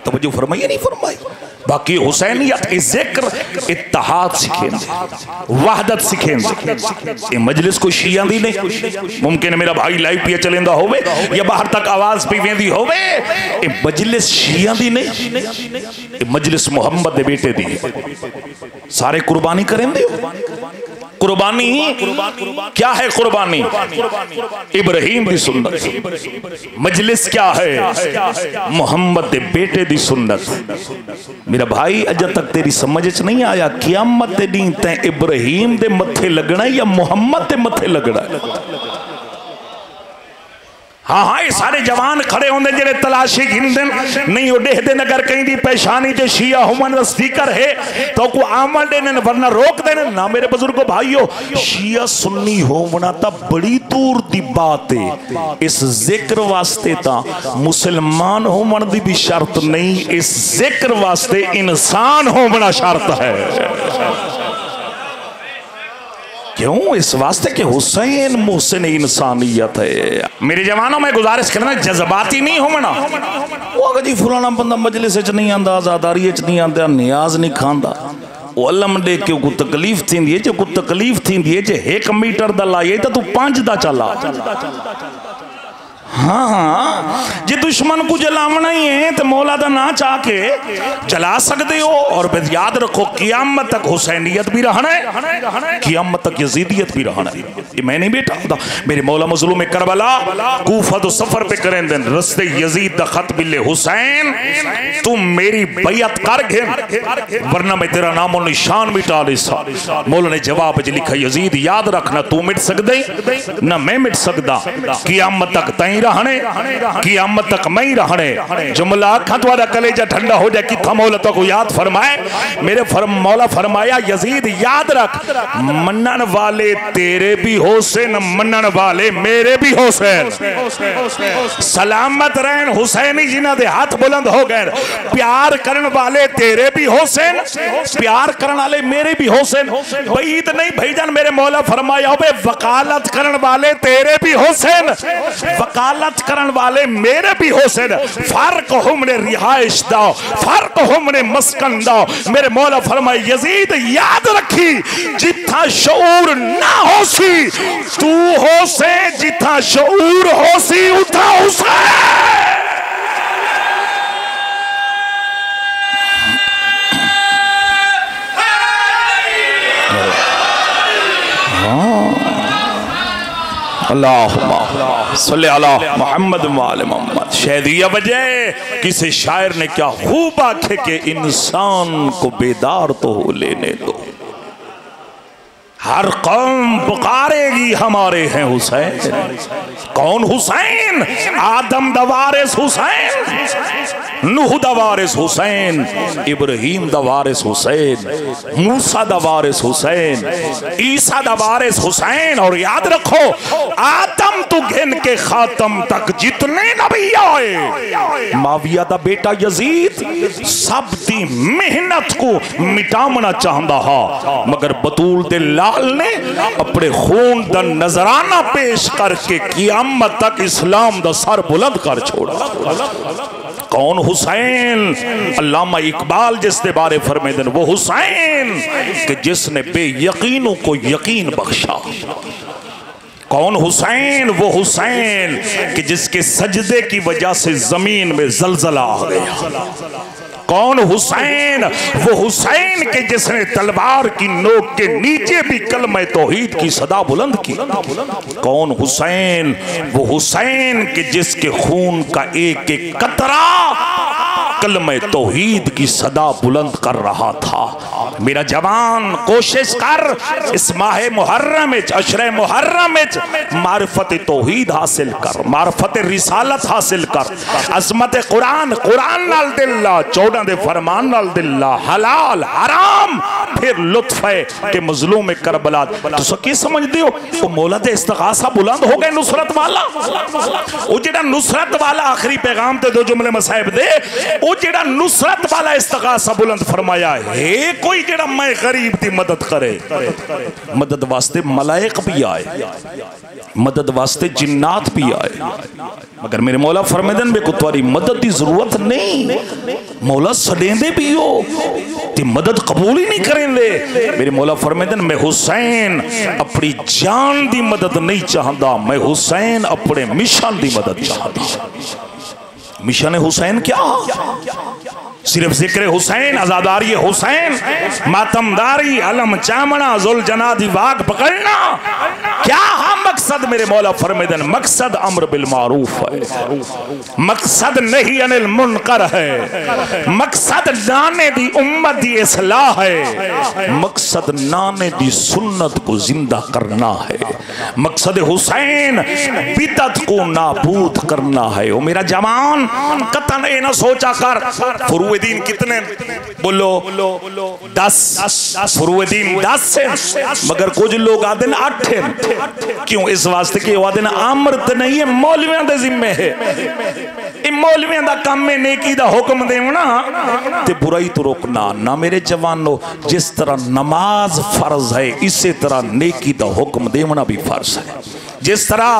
तवज्जो फरमाइए नहीं फरमाई। बाकी हुसैनियत के जिक्र इत्तेहाद सिखेंदे, वहदत सिखेंदे। ये मजलिस को शिया दी नहीं, मुमकिन है मेरा भाई लाइव पे चलेंदा होवे या बाहर तक आवाज भी वेंदी होवे, ये मजलिस शिया दी नहीं, ये मजलिस मोहम्मद दे बेटे दी। सारे कुर्बानी करेंदे हो। कुर्बानी क्या है? कुर्बानी इब्राहिम दी सुन्नत। मजलिस क्या है? मोहम्मद दे बेटे दी सुन्नत। मेरा भाई अज तक तेरी समझ च नहीं आया क़यामत दे दिन तैं इब्राहिम दे मथे लगना या मोहम्मद दे मथे लगना? हाँ हाँ, ये सारे जवान खड़े होंगे जेड़े तलाशी गिनदन नहीं उडेहदे अगर कहीं दी पेशानी जो शिया हुमन स्पीकर है तो को आमल देने वरना रोक देने ना। मेरे बुजुर्गो भाइयों, शिया सुन्नी होना तो बड़ी दूर दी बात है। इस जिक्र वास्ते ता मुसलमान होमन दी भी शर्त नहीं, इस जिक्र वास्ते इंसान होना शर्त है। क्यों? इस वास्ते कि हुसैन मोहसिन इंसानियत है। मेरे जवानों में गुजारिश करना जज्बाती नहीं होना। वो अगर जी फलाना बंदा मजलिस च नहीं आंदा, आजादारी च नहीं आंदा, नियाज नहीं खांदा, वो अलम दे के को तकलीफ थी है, जो को तकलीफ थी है जे 1 मीटर दा लाए तो तू 5 दा चला। हाँ हाँ, जे दुश्मन को जलावना ही है तो मौला दा ना चाह के जला सकते हो। और फिर याद रखो क़यामत तक हुसैनियत भी रहना है, क़यामत तक यजीदियत भी रहना है। ये मैं नहीं बेटा होता। मेरे मौला मजलूम करबला कूफा तो सफर पे करें दिन रस्ते यजीद दा खत मिले, हुसैन तुम मेरी बैयत कर घे वरना मैं तेरा नामो निशान मिटा देसा। मौला ने जवाब च लिखा, यजीद याद रखना तू मिट सकदे ना मैं मिट सकदा, क़यामत तक तई रहने, क़यामत तक मैं ही रहने। जुमला आखा तुम्हारा कलेजा ठंडा हो जाए किथा मौला तो को याद फरमाए। मेरे मौला फरमाया, यजीद याद रख मनन वाले तेरे भी हुसैन, मनन वाले मेरे भी हुसैन। सलामत रहन हुसैनी जिन्हां दे हाथ बुलंद हो गए। प्यार करने वाले तेरे भी हुसैन, प्यार करने वाले मेरे भी हुसैन। वईद नहीं भाईजान, मेरे मौला फरमाया हो वकालत करने वाले तेरे भी हुसैन, वकालत करने वाले मेरे भी हुसैन। फर्क हमने रिहाइश दा, फर्क हमने मस्कन दा। मेरे मौला फरमाए, यजीद याद रखी जिथा शऊर ना होसी तू होसे, जिथा शऊर होसी उठा हुसैन। अल्लाहुम्मा सल्ली अला मुहम्मद व आले मुहम्मद। शहदिया वजह किसी शायर ने क्या खूब आखे कि इंसान को बेदार तो हो लेने दो, हर कौम पुकारेगी हमारे हैं हुसैन। कौन हुसैन? आदम दवारिस हुसैन, नूह दवारिस हुसैन, इब्राहिम दवारिस हुसैन, मूसा दवारिस हुसैन, ईसा दवारिस हुसैन। और याद रखो आदम तो गिन के खातम तक जितने नबी आए, माविया दा बेटा यजीद सब दी मेहनत को मिटावना चाहता हा, मगर बतूल दे ने अपने खून दा नजराना पेश करके क़यामत तक इस्लाम दा सर बुलंद कर छोड़ा। कौन हुसैन? अल्लामा इकबाल जिसके बारे फरमाते वो हुसैन कि जिसने बेयकीनों को यकीन बख्शा। कौन हुसैन? वो हुसैन कि जिसके सजदे की वजह से जमीन में जलजला आ गया। कौन हुसैन? वो हुसैन के जिसने तलवार की नोक के नीचे भी कलमे तौहीद की सदा बुलंद की। कौन हुसैन? वो हुसैन के जिसके खून का एक एक कतरा कलमे तौहीद की सदा बुलंद कर रहा था। मेरा जवान कोशिश कर इस माह मुहर्रम अशरे मुहर्रम मारिफत तौहीद हासिल कर, मारिफत रिसालत हासिल कर, अजमत कुरान, कुरान नाल दिल ला, 14 दे फरमान नाल दिल ला, हलाल हराम फिर लुत्फ है कि मजलूम करबला तुम की समझते हो वो मौला दे इस्तगासा बुलंद हो गए नुसरत वाला वो जेड़ा नुसरत वाला आखिरी पैगाम ते दो जुमले मसाहिब दे वो जेड़ा नुसरत वाला इस्तगासा बुलंद फरमाया है कोई जेड़ा मैं गरीब दी मदद करे मदद वास्ते मलाइक भी आए मदद वास्ते जिन्नात भी आए मगर मेरे मौला फरमादन में को तुम्हारी मदद की जरूरत नहीं मौला सडेंदे भी हो ते मदद कबूल ही नहीं करेंदे मेरे मौला फरमादन मैं हुसैन अपनी जान दी मदद नहीं चाहता मैं हुसैन अपने मिशन दी मदद चाहता मिशन हुसैन क्या सिर्फ जिक्र हुसैन आजादारी हुसैन मातमदारी अलम चामना जुल जनादी वाग पकड़ना क्या हाँ मकसद मेरे मौला फरमादन मकसद अम्र बिल मारूफ है मकसद नहीं अनिल मुनकर है मकसद नाने दी उम्मत दी इस्लाह है मकसद नाने दी सुन्नत को जिंदा करना है मकसद हुसैन बिदअत को नाबूद करना है ओ मेरा जवान कतन ए ना सोचा कर फुरुद्दीन कितने बोलो 10 फुरुद्दीन 10 है मगर कुछ लोग आते हैं 8 है क्यों इस वास्ते कि आते हैं अमृत नहीं है मौलवियों के जिम्मे है मौलवियों का काम है नेकी का हुक्म देना ते बुराई तो रोकना ना मेरे जवानों जिस तरह नमाज फर्ज है इसी तरह नेकी का हुक्म देना भी फर्ज है जिस तरह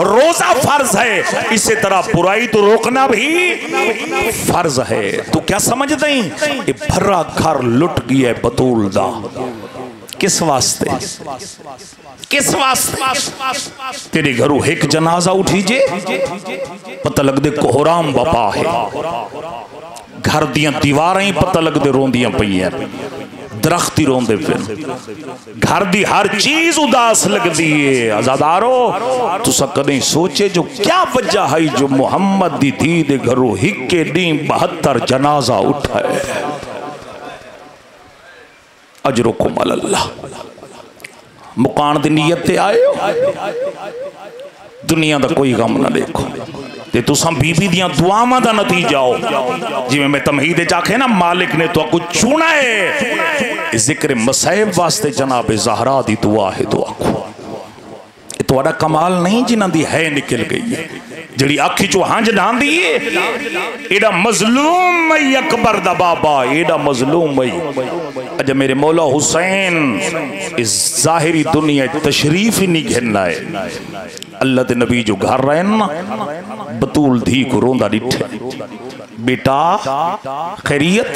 रोजा फर्ज है इसी तरह बुराई तो रोकना भी फर्ज है तू क्या समझ नहीं ये भरा घर लुट गया है बतूल दा किस वास्ते तेरे घरों एक जनाजा उठी जे पता लगदे कोहराम बापा है घर दियां दीवारें ही पता लगदे रोंदियां पईयां दरख्त ही रोंदे फिर घर दी हर चीज उदास लगती है आजादारो तुसा कदे सोचे जो क्या वजह है जो मुहम्मद दी धी दे घरों हिक्के दी 72 जनाजा उठाए अजरुकुम अल्लाह मुकान दी नीयत ते आए दुनिया दा कोई गम ना देखो ते तुसा बीबी दियां दुआवां दा नतीजा हो जिवें मैं तमहीद च आखे ना मालिक ने तो कुछ चुना है जिक्र मसाइब वास्ते जनाब ज़हरा दी दुआ है तो आखो ये तुहाडा कमाल नहीं जिन्हां दी है निकल गई है जिहड़ी अखी चो हंज डांदी है एडा मजलूम मई अकबर दा बाबा एडा मजलूम मई अज मेरे मौला हुसैन इस जाहिरी दुनिया तशरीफ ही नहीं घेरना है अल्लाह दे नबी जो घर रहे ना बतूल धी को रोंदा डिठे बेटा खैरियत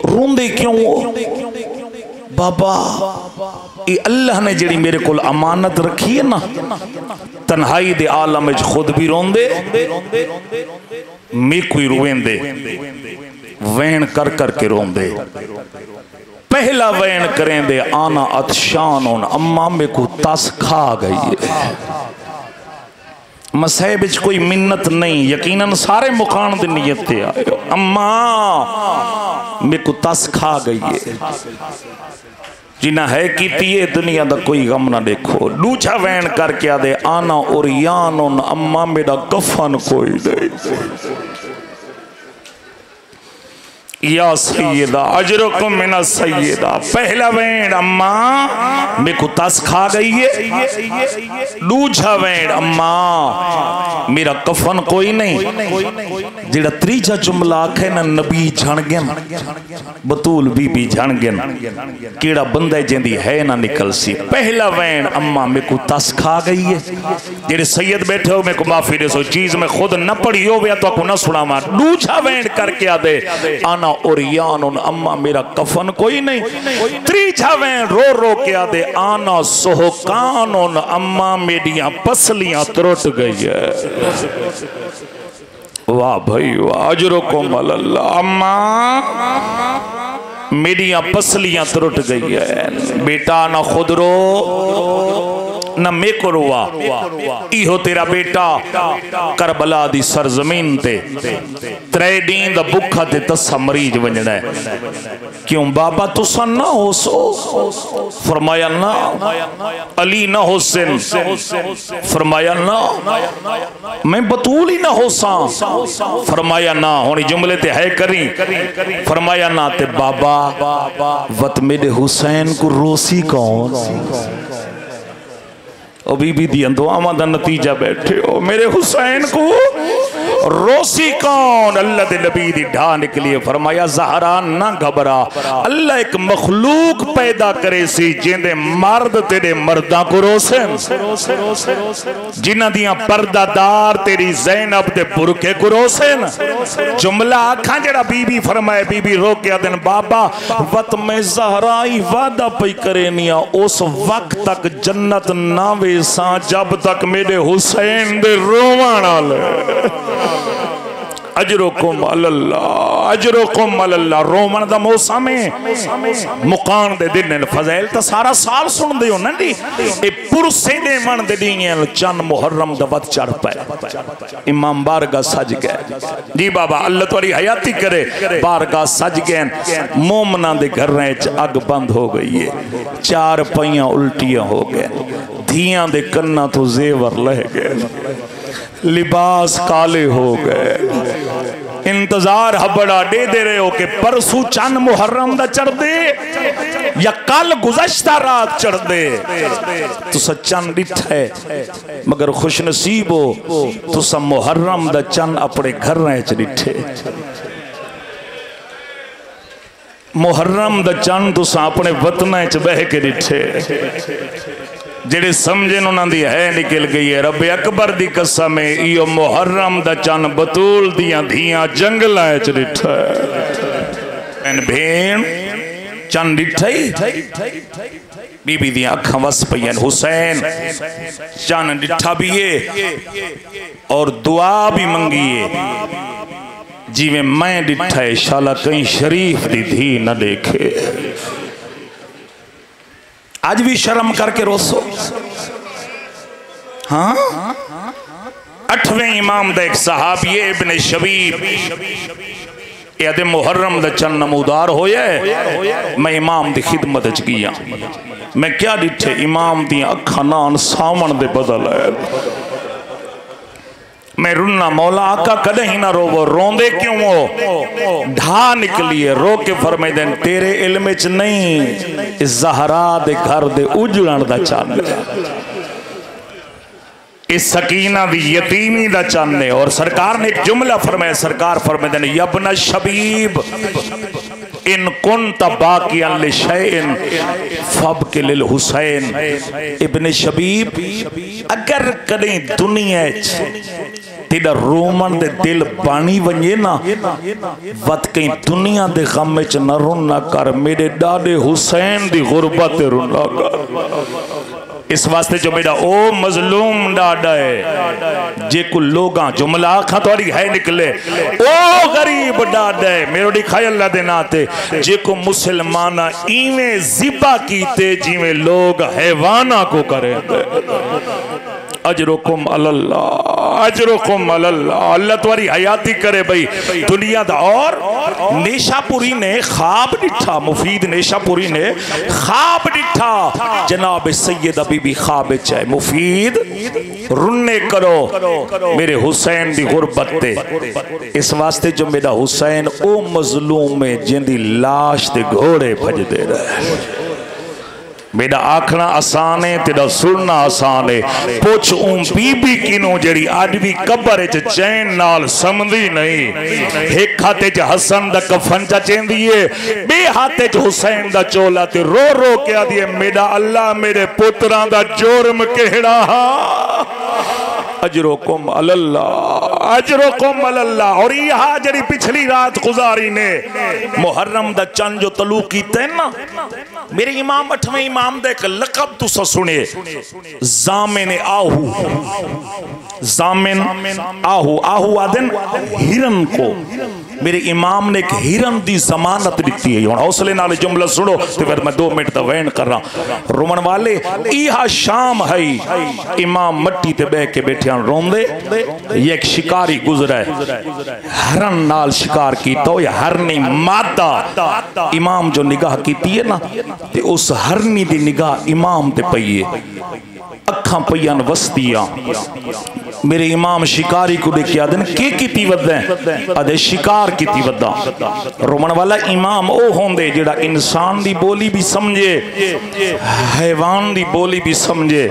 रोंदे क्यों बाबा ये अल्लाह ने जिहड़ी मेरे को अमानत रखी है ना तन्हाई दे आलम विच खुद भी रोंदे मैं कोई रोवेंदे वैन कर करके रोंदे पहला वैन करें दे आना अतशान होन अम्मा में को तस खा गई है मसहब विच कोई मिन्नत नहीं यकीनन सारे मुकान दी नियत ते आए अम्मा मेरे को तस खा गई है जिन्ना है कीती है दुनिया दा कोई गम ना देखो दूजा वैन करके आदे आना और यान उन अम्मा मेरा कफन कोई नहीं या सैयदा अजरुकुम मिना सैयदा पहला वैन अम्मा मेरे को तस खा गई है दूजा वैन अम्मा मेरा कफन कोई नहीं जेड़ा त्रीजा जुमला आखे ना नबी जान गए बतूल बीबी जान गए केड़ा बंदा जिंदी है ना निकल सी पहला वैन अम्मा मेरे को तस खा गई है जेड़े सैयद बैठे हो मेरे को माफी दे सो चीज मैं खुद न पढ़ी हो तो आपको न सुनावा दूजा वैन करके आदे आना और यान उन अम्मा मेरा कफन कोई नहीं त्रीजा वैन रो रो के आदे आना सोहकान उन अम्मा मेरिया पसलियां त्रुट गई है वाह भाई वाह अजरुकुम अल्लाह अम्मा मेरिया पसलियां त्रुट गई है बेटा ना खुद रो न मे को रोआ। इहो तेरा बेटा करबला दी सरजमीन ते त्रै दिन दा भुखा ते तसा मरीज वंजना है। क्यों बाबा तुसा ना हो सो? फरमाया ना। अली ना हुसैन? फरमाया ना। मैं बतूल ही ना हो सा? फरमाया ना। होनी जुमले ते है करी। फरमाया ना। ते बाबा वत मेरे हुसैन को रोसी कौन? ओ बीबी दी दुआवां दा नतीजा बैठे हो। मेरे हुसैन को रोसी कौन? अल्लाह दे नबी दी ढा निकली। फरमाया ज़हरा ना घबरा, अल्लाह एक मखलूक पैदा करे सी जिंदे मर्द तेरे मर्दा को रोसन, जिन्हां दियां पर्दादार तेरी ज़ैनब दे बुरके को रोसन। जुमला आखा जड़ा बीबी फरमाए। बीबी रो के आदन बाबा वत में ज़हरा ही वादा पई करे निया उस वक्त तक जन्नत ना वेसा जब तक मेरे हुसैन दे रोवण वाले। अजरुकुम अल्लाह, अजरुकुम अल्लाह। रोमन दा मौसम है, मुकान दे दिन फज़ैल तो सारा साल सुन दे हो ना दी। ए पुरसे दे मन दे दिन चंद मुहर्रम दा वत चढ़ पाए। इमाम बारगाह सज गए। जी बाबा अल्लाह तुम्हारी हयाती करे। बारगाह सज गए। मोमना दे घरें च अग बंद हो गई है। चार पहियां उल्टियां हो गए। धियां दे कन्ना तो जेवर लह गए। लिबास काले हो गए। इंतजार हबड़ा दे दे रहे हो कि परसों चंद मुहर्रम दा चढ़ दे या कल गुज़श्ता रात चढ़ दे। तुसा चंद डिठा है मगर खुश नसीब हो तुसा मुहर्रम दा चंद अपने घर च डिठे। मुहर्रम दा चंद तुसा अपने वतन च बह के डिठे। जेड़े समझे उन्होंने दी है निकल गई है। रब अकबर दी कसम है इयो मुहर्रम दा चन बतूल दियां धियां जंगल च डिठा है। भेण चन डिठा ही बीबी दियां अखां वस पईयां। हुसैन चन डिठा भी है और दुआ भी मंगी है। जिवें मैं डिठा है शाला कहीं शरीफ दी धी न देखे। आज भी शर्म करके रोसो। हाँ 8वें इमाम दा एक सहाबी इब्न शबीब याद मुहर्रम दा चंद नमूदार होया है। मैं इमाम दी खिदमत च गया। मैं क्या डिठे इमाम दी अखां नाल सावण दे बदल है। मैं रुन्ना मौला आका कदे ही ना रोवो। रोंदे क्यों हो? ढा निकली है। रो के फरमाई देन तेरे इल्म च नहीं इस ज़हरा दे घर दे उजड़न दा चंद है। इस सकीना दी यतीमी दा चंद है। और सरकार ने एक जुमला फरमाया। सरकार फरमाई देन यब्न शबीब इन कुंत बाकियन लिशैइन फबके लिल हुसैन। इब्न शबीब अगर कदे दुनिया तेरा रोमन दे दिल पानी वंजे ना वत कहीं दुनिया दे गम च न रोना कर। मेरे डाडे हुसैन दी गुरबत रोना कर। इस वास्ते जो मेरा ओ मजलूम डाडा है जे को लोगा जुमला आखा थोड़ी है निकले ओ गरीब डाडा है मेरो दिखाई अल्लाह दे नाते जे को मुसलमाना इवें जिबा कीते जिवें लोग हैवाना को करे। अजरुकुम अल्लाह, अजरुकुम अल्लाह। अल्लाह तुम्हारी हयाती करे भाई दुनिया दा। और नेशापुरी ने ख्वाब डिठा। मुफीद नेशापुरी ने ख्वाब डिठा। जनाब सैयद बीबी ख्वाब चाहे मुफीद रुन्ने करो मेरे हुसैन दी गुरबत ते। इस वास्ते जो मेरा हुसैन ओ मजलूम है जिंदी लाश दे घोड़े भजदे रहे। मेरा आखना आसान है तेरा सुनना आसान है। पुछ बीबी किनों जड़ी अज भी कबर च चैन नाल समझी नहीं। एक हाथे च हसन दा कफन चा चेंदी है बे हाथे च हुसैन दा चोला ते रो रो के आदी है मेरा अल्लाह मेरे पुत्रां दा जुर्म केड़ा। अजरुकुम अल्लाह अजरुकुम अल्लाह। और यह जड़ी पिछली रात गुजारी ने मुहर्रम दा चंद जो तलू कीते ना, मेरे इमाम 8वें इमाम दा एक लकब तुसा सुने, जामिन आहू। जामिन आहू, आहू आदन हिरन को। मेरे इमाम ने एक हिरन दी जमानत दी है। हुण हौसले नाल जुमला सुनो ते फिर मैं 2 मिनट दा वैन कर रहा। रोमन वाले इहा शाम है, इमाम मट्टी ते बह के बैठे रोंदे, ये एक शिकारी गुजरा है, हरन नाल शिकार कीता हो, हरनी मादा। इमाम जो निगाह कीती है ना, ते उस हरनी दी निगाह इमाम ते पई है, अखां पईयां वसदियां। मेरे इमाम शिकारी को देखिया दिन के कीती वदा अदे शिकार कीती वदा। रोमन वाला इमाम ओ होंदे जेड़ा इंसान दी बोली भी समझे, हैवान दी बोली भी समझे।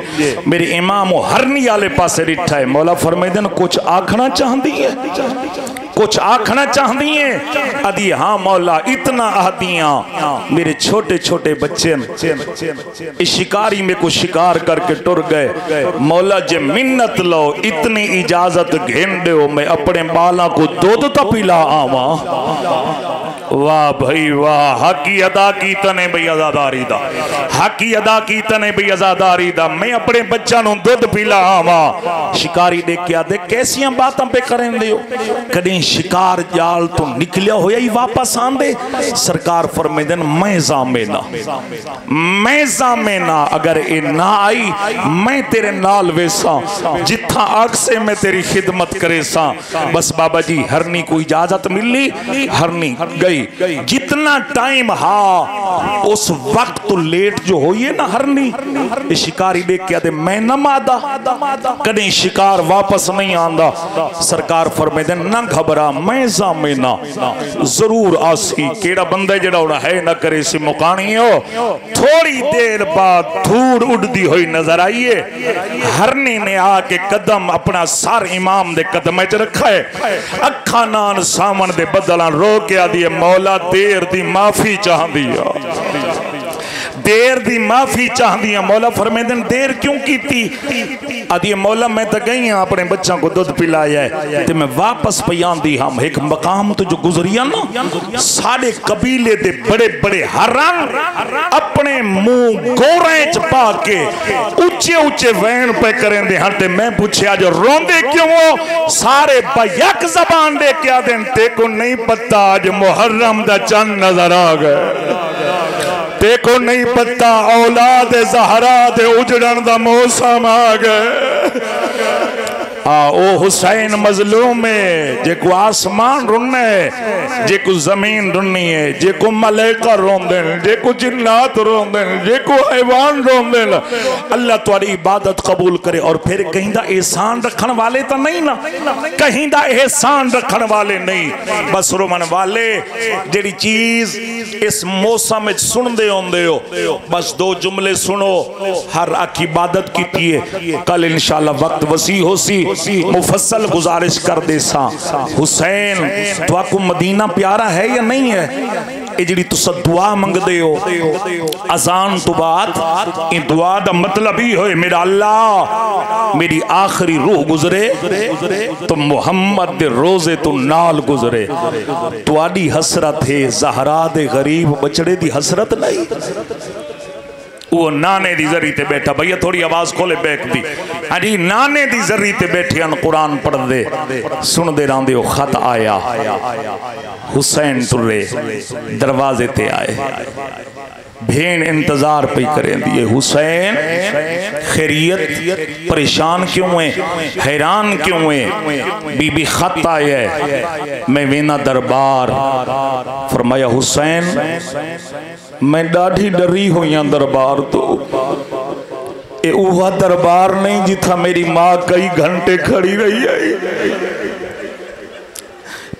मेरे इमाम हरनी वाले पासे डिठा है। मौला फरमाइदन कुछ आखना चाहती है, कुछ आखना चाहती है। अदी हाँ मौला इतना आहदियां। मेरे छोटे छोटे बच्चे इस शिकारी में कुछ शिकार करके टुर गए। मौला जे मिन्नत लो इतनी इजाजत घेन दो, मैं अपने बाला को दूध तो पिला आवा। वाह भाई वाह, हकी अदा की तने भाई आजादारी दा, हकी अदा की तने भाई आजादारी दा। मैं अपने बच्चा नु दूध पिला आवा। शिकारी देख के आदे कैसियां बातां पे करें दे हो, कदी शिकार जाल तो निकलिया होया ही वापस आंदे। सरकार फरमाइदन मैं जामेना, मैं जामेना, अगर ये ना आई मैं तेरे नाल वेसा, जिथा आग से मैं तेरी खिदमत करे सा। बस बाबा जी हरनी को इजाजत मिली, हरनी गई। जितना टाइम हा उस वक्त तो लेट जो हुई है ना हरनी, शिकारी देख के आते मैं न मादा, कभी शिकार वापस नहीं आंदा। सरकार फरमाते ना घबरा, मैं जामेना जरूर आसी। केड़ा बंदा जड़ा होना है ना करे सी मुकानी हो। थोड़ी देर बाद धूड़ उड़ती हुई नजर आई है। हरनी ने आके कदम अपना सर इमाम दे कदम च रखा है, अखा नान सावन दे बदला रो के आदि मौला देर दी माफी चाहती है, देर दी माफी चाहती है। मौला फरमाइदन देर क्यों की? आदि मौला मैं तो गई हाँ अपने बच्चों को दूध पिलाया है, ते मैं वापस पे आंदी हम एक मकाम तो जो गुजरिया ना, सारे कबीले दे बड़े बड़े हरन अपने मुंह गोरे च पा के उच्चे उच्चे वैन पे करें दे हन। ते मैं पूछया जो रोंदे क्यों हो? सारे बयक जबान दे क्या दिन ते को नहीं पता आज मुहर्रम दा चंद नजर आ गए, देखो नहीं पता औलाद ज़हरा दे उजड़न दा मौसम आ गए। ओ हुसैन मजलूम है, जेको आसमान रुन्ना है, जेको जमीन रुन्नी है, जेको मलेका रोंदे, जेको जिन्नात रोंदे, जेको हैवान रोंदे। अल्लाह तुम्हारी इबादत कबूल करे। और फिर कहीं दा एहसान रखने वाले तो नहीं ना, कहीं दा एहसान रखने वाले नहीं। बस रोमन वाले जेड़ी चीज इस मौसम में सुनते होंदे हो, बस 2 जुमले सुनो। हर अख इबादत की है। कल इंशाअल्लाह वक्त वसी हो सी मुफस्सल गुजारिश कर दे सा। हुसैन तुआको मदीना प्यारा है या नहीं है? ये जी तुसा दुआ मंगदे हो अजान तो बाद, इन दुआ दा मतलब ही होए मेरा अल्लाह मेरी आखिरी रूह गुजरे तो मुहम्मद दे रोजे तो नाल गुजरे। तुआडी हसरत है ज़हरा दे गरीब बचड़े दी हसरत नहीं। वो नाने दी जरी ते बैठा, भैया थोड़ी आवाज खोले बैक दी। हाँ जी, नाने दी जरी ते बैठे कुरान पढ़ दे सुन दे रहे हो। खत आया, हुसैन तुरे दरवाजे ते आए, भेन इंतजार पे करें दिए। हुसैन खैरियत, परेशान क्यों है, हैरान क्यों है? बीबी खत आया है, मैं वेना दरबार। फरमाया हुसैन मैं डाढ़ी डरी हुई दरबार तो, ये उहा दरबार नहीं जिथा मेरी माँ कई घंटे खड़ी रही है।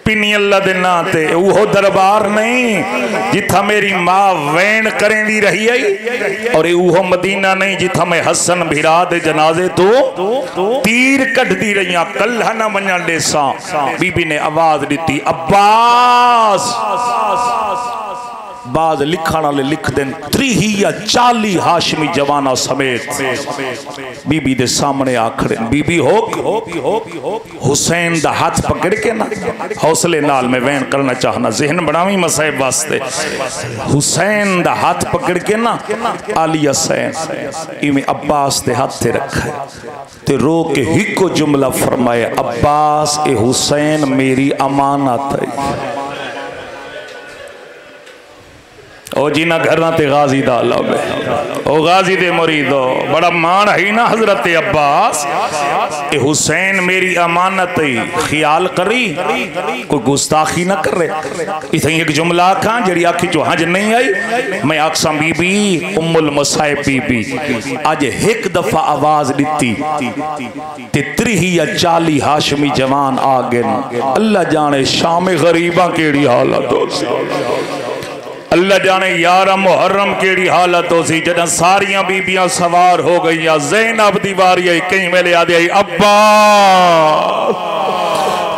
पिनी अल्लाह दे नाते वो दरबार नहीं जिथा मेरी माँ वैन करें दी रही है। और वो मदीना नहीं जिथा मैं हसन भिरा दे जनाजे तो तीर कट दी रही। कल्हा ना मना डेसा। बीबी ने आवाज दी अब्बास, बाज लिखण वाले लिख देन 30 या 40 हाशमी जवाना समेत बीबी दे सामने आखड़े बीबी हो हुसैन दा हाथ पकड़ के ना हौसले नाल मैं वैन करना चाहना जहन बनावी मसाहिब वास्ते हुसैन दा हाथ पकड़ के ना आली हुसैन इवें अब्बास दे हाथ ते रखा ते रो के हिको जुमला फरमाया अब्बास ए हुसैन मेरी अमानत है। ओ जी ना घर ते गाजी दा लब ओ गाजी दे मुरीदो बड़ा मान है ना हजरत अब्बास ए हुसैन मेरी अमानत है ख्याल करी कोई गुस्ताखी ना करे इथे एक जुमला आखा जड़ी आखी चो हज नहीं आई मैं आखसा बीबी उम्मुल मसाइब बीबी आज एक दफा आवाज दिती ते 30 या 40 हाशमी जवान आ गए। अल्लाह जाने शाम गरीबा केड़ी हालत हो अल्लाह जाने यार मुहर्रम केड़ी हालत हो सी जदा सारिया बीबियां सवार हो गई ज़ैनब दी वारी आई कहीं वेले आदि आई अब्बा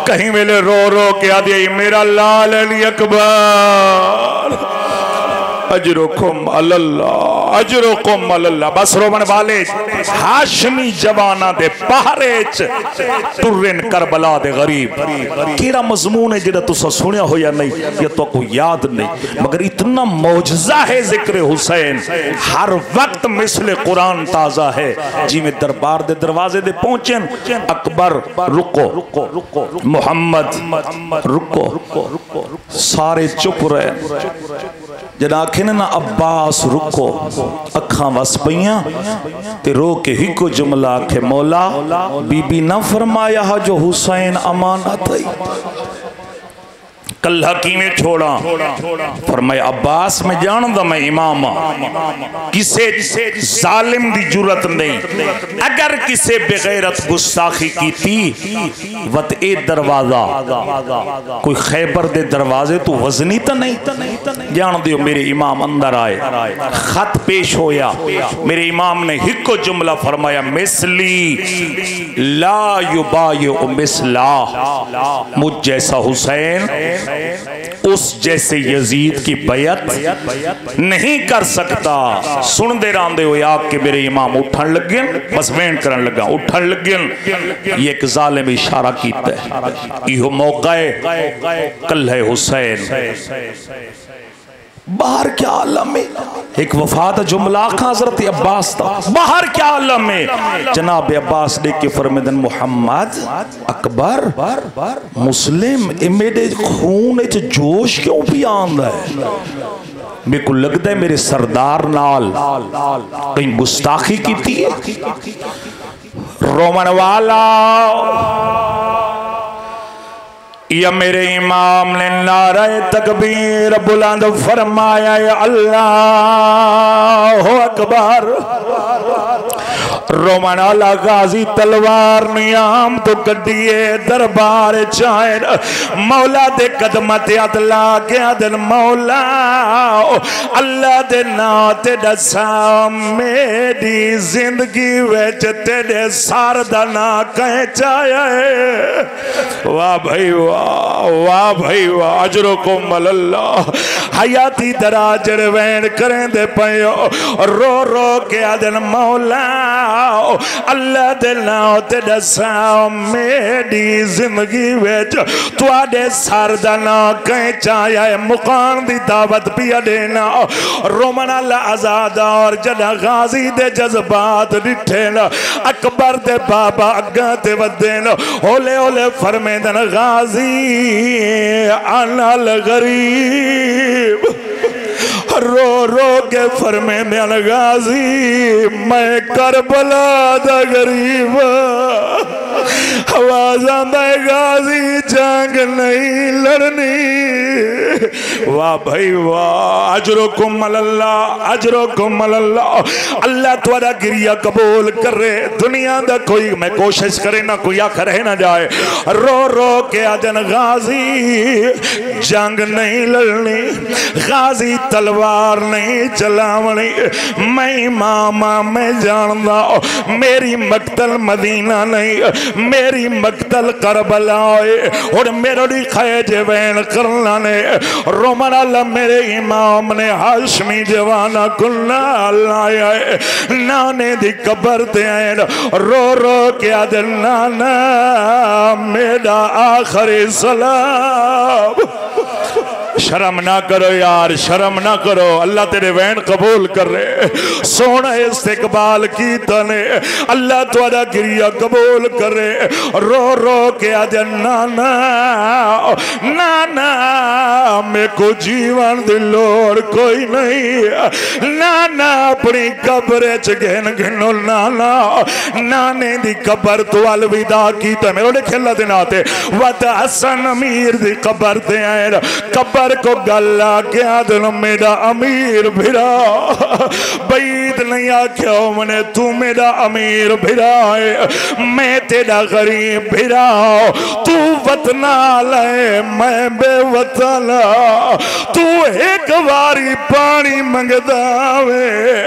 कहीं वेले रो रो के आदि आई मेरा लाल अली अकबर अजरुकुम अल्लाह अजरुकुम अल्लाह। बस रोमन वाले हाशमी जवाना दे पहरे च तुरन करबला दे गरीब केड़ा मजमून है जेड़ा तुसा सुनिया हो या नहीं या तो को याद नहीं मगर इतना मौजज़ा है जिक्र हुसैन हर वक्त मिसले कुरान ताज़ा है जिमें दरबार दे दरवाजे दे पहुंचन अकबर रुको मोहम्मद रुको सारे चुप रहे जदा आखे ना अब्बास रुको अखा वस पईयां ते रो के हिको जुमला आखे मौला बीबी ना फरमाया जो हुसैन अमानत है कल्हा किवें छोड़ा फरमाया अब्बास मैं जानदा मैं इमाम किसे जालिम दी जुरत नहीं अगर किसे बेगैरत गुस्ताखी की थी वत ए दरवाजा कोई खैबर दे दरवाजे तो वजनी तो नहीं जान दियो मेरे इमाम अंदर आए खत पेश होया मेरे इमाम ने हिको जुमला फरमाया मिसली ला युबायु मिसला मुझ जैसा हुसैन उस जैसे यजीद की बैयत नहीं कर सकता। सुन दे रांदे हो आग के मेरे इमाम उठन लगे बस वेन करन लगा उठन लगे ये एक जालिम इशारा कीता है इहो मौका है कल है हुसैन बाहर क्या आलम है एक वफात जुमला हजरत अब्बास था बाहर क्या आलम है जनाब अब्बास देख के फरमादन मोहम्मद अकबर मुस्लिम ए मेरे खून च जोश क्यों भी आंदा है मेरे को लगता है मेरे सरदार नाल कहीं गुस्ताखी की रोमन वाला या मेरे इमाम ने नारे तकबीर बुलंद फरमाया अल्लाह अकबर रोमन वाला गाजी तलवार नियाम तो कड्डिए दरबार चाहे मौला दे कदम ते हथ ला के आदन मौला अल्लाह दे नाम ते दसा मेरी जिंदगी विच तेरे सर दा ना कह चाहे वाह भाई वाह भाई वाह अजरो को मल्लाह हयाती दराज वैन करें दे पयो रो रो के आदन मौला अल्लाह दे नाम ते दसा मेरी जिंदगी विच तुहाडे सर दा नाम कह चाया मुकाम दी दावत पिया देना रोमन अल आजाद और जदा गाजी दे जज्बात डिठे न अकबर दे बाबा अग्गा ते वदे न होले होले फरमेदन गाजी अनल गरीब रो रो के फरमेदन गाजी मैं करबला दा गरीब आवाज आंदा है गाजी जंग नहीं लड़नी वाह भाई वाह अजरुकुम अल्लाह अजरुकुम अल्लाह अल्लाह तुम्हारा गिरिया कबूल करे दुनिया दा कोई मैं कोशिश करे ना कोई आखर है ना जाए रो के आजन गाजी जंग नहीं लड़नी गाजी
तलवार नहीं चलावनी। मैं इमाम मैं जानदा मेरी मकतल मदीना नहीं मेरी मकतल करबला है। और मेरी खैज वैन करना ने रोमन अल्लाह मेरे इमाम ने हाशमी जवाना कुल्ला लाया है। नाने दी कबर ते आए रो रो के आदे नाना मेरा आखिरी सलाम। शर्म ना करो यार, शर्म ना करो, अल्लाह तेरे वैन कबूल कर रहे। सोना इस्तिकबाल की तने अल्लाह तुआरा गिरिया कबूल करे। रो रो के आदे नाना नाना मेरे को जीवन दी लोड़ कोई नहीं। नाना अपनी कब्र च गिन गिनो नाना नाने दी कब्र तो अलविदा की तो मेरे लिखे अल्लाह दे नाते वत हसन अमीर दी कब्र ते आए। कब्र को गल्ला क्या दिल मेरा अमीर भिरा बैद नहीं आख्या मैंने तू मेरा अमीर भिरा है मैं तेरा गरीब भिरा। तू वतना ले मैं बेवतन तू एक बारी पानी मंगदा वे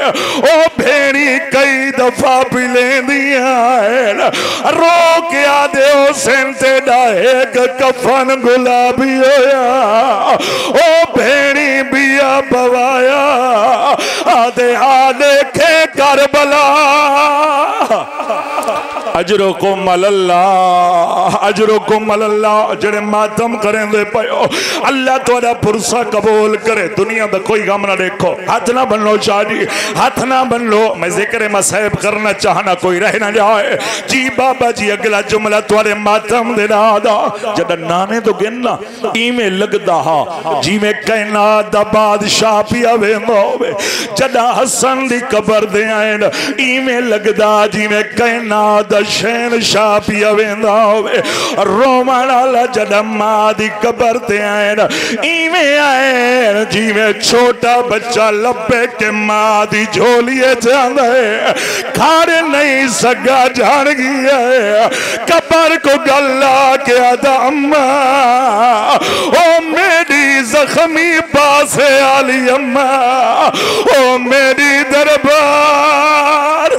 ओ भेड़ी कई दफा पी लेंदिया है। रो के आदे हुसैन तेरा एक कफन गुलाबी होया ओ भेड़ी बिया बवाया आदे आदे खे करबला। अजरो को मल्ला अजरो को मल्ला जड़े मातम करें दे पयो अल्लाह तोड़ा पुरसा कबूल करे। दुनिया का कोई गम ना देखो, हाथ ना बन लो शादी हाथ ना बन लो। मैं जिक्र मसैब करना चाहना कोई रह ना जाए जी बाबा जी। अगला जुमला तोड़े मातम दे नादा जदा नाने तो गिनना इवें लगदा हा जिवें कायनात दा बादशाह पिया वेंदा होवे। जदा हसन दी कबर दे आए इवें लगदा जिवें कायनात शहनशाह पिया वेंदा होवे। रोमन वाला जदा मां दी कबर ते आए इवें आए जिवें छोटा बच्चा लपे के मां दी झोलिए जांदा है खाने नहीं सगा जान गया है। कबर को गल्ला के आदा अम्मा ओ मेरी जख्मी पासे आली अम्मा ओ मेरी दरबार।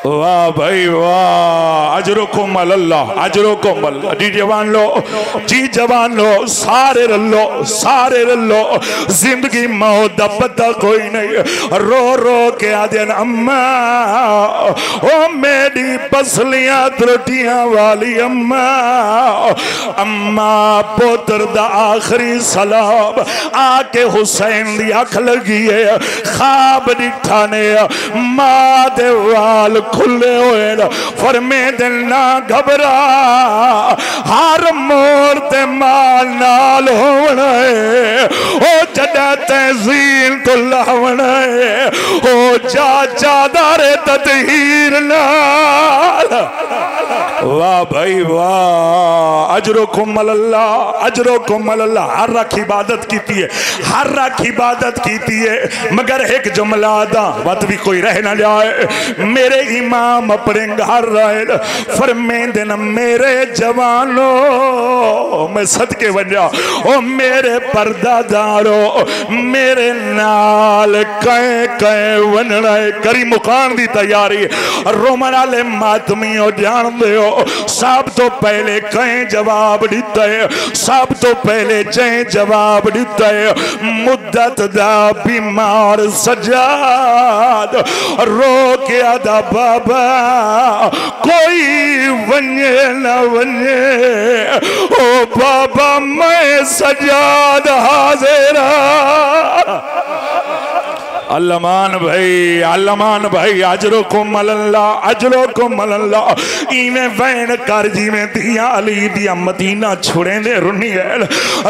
वाह भाई वाह अजरो को मल्ला अजरो को मल्ला। जी जवान लो जी जवान लो सारे रल्लो सारे रल्लो जिंदगी मौत दा पता कोई नहीं। रो रो के आदे अम्मा ओ मेरी पसलियां त्रुटियां वाली अम्मा अम्मा पुत्र दा आखिरी सलाम आके हुसैन दी अख लगी है खाब दिखा ने मां दे वाल खुले हुए फरमे दिल ना घबरा हर मोर ते माल नाल होना है ओ जदा तहसीन तो लावना है ओ चादारे ततहीर नाल। वाह भाई वाह अजरो को मल्ला अजरो को मल्ला। हर रख इबादत की है हर रख इबादत की है मगर एक जुमला दा वत भी कोई रह ना जाए। मेरे इमाम अपने घर रहे फरमेंदे न मेरे जवानों मैं सदके वजा ओ मेरे परदादारो मेरे नाल कहे कहे वनना करी मुकान दी तैयारी। रोमन वाले मातमियों जान दो सब तो पहले कहे जवाब दिता है सब तो पहले जय जवाब दिता है मुद्दत दा बीमार सजाद रो के आदा बाबा कोई वने न वने ओ बाबा मैं सजाद हाजिरा। अल्लामान भाई अजरो को मल्ला इवें वैन कर जिवें दिया अली दिया मदीना छुड़े ने रुनी है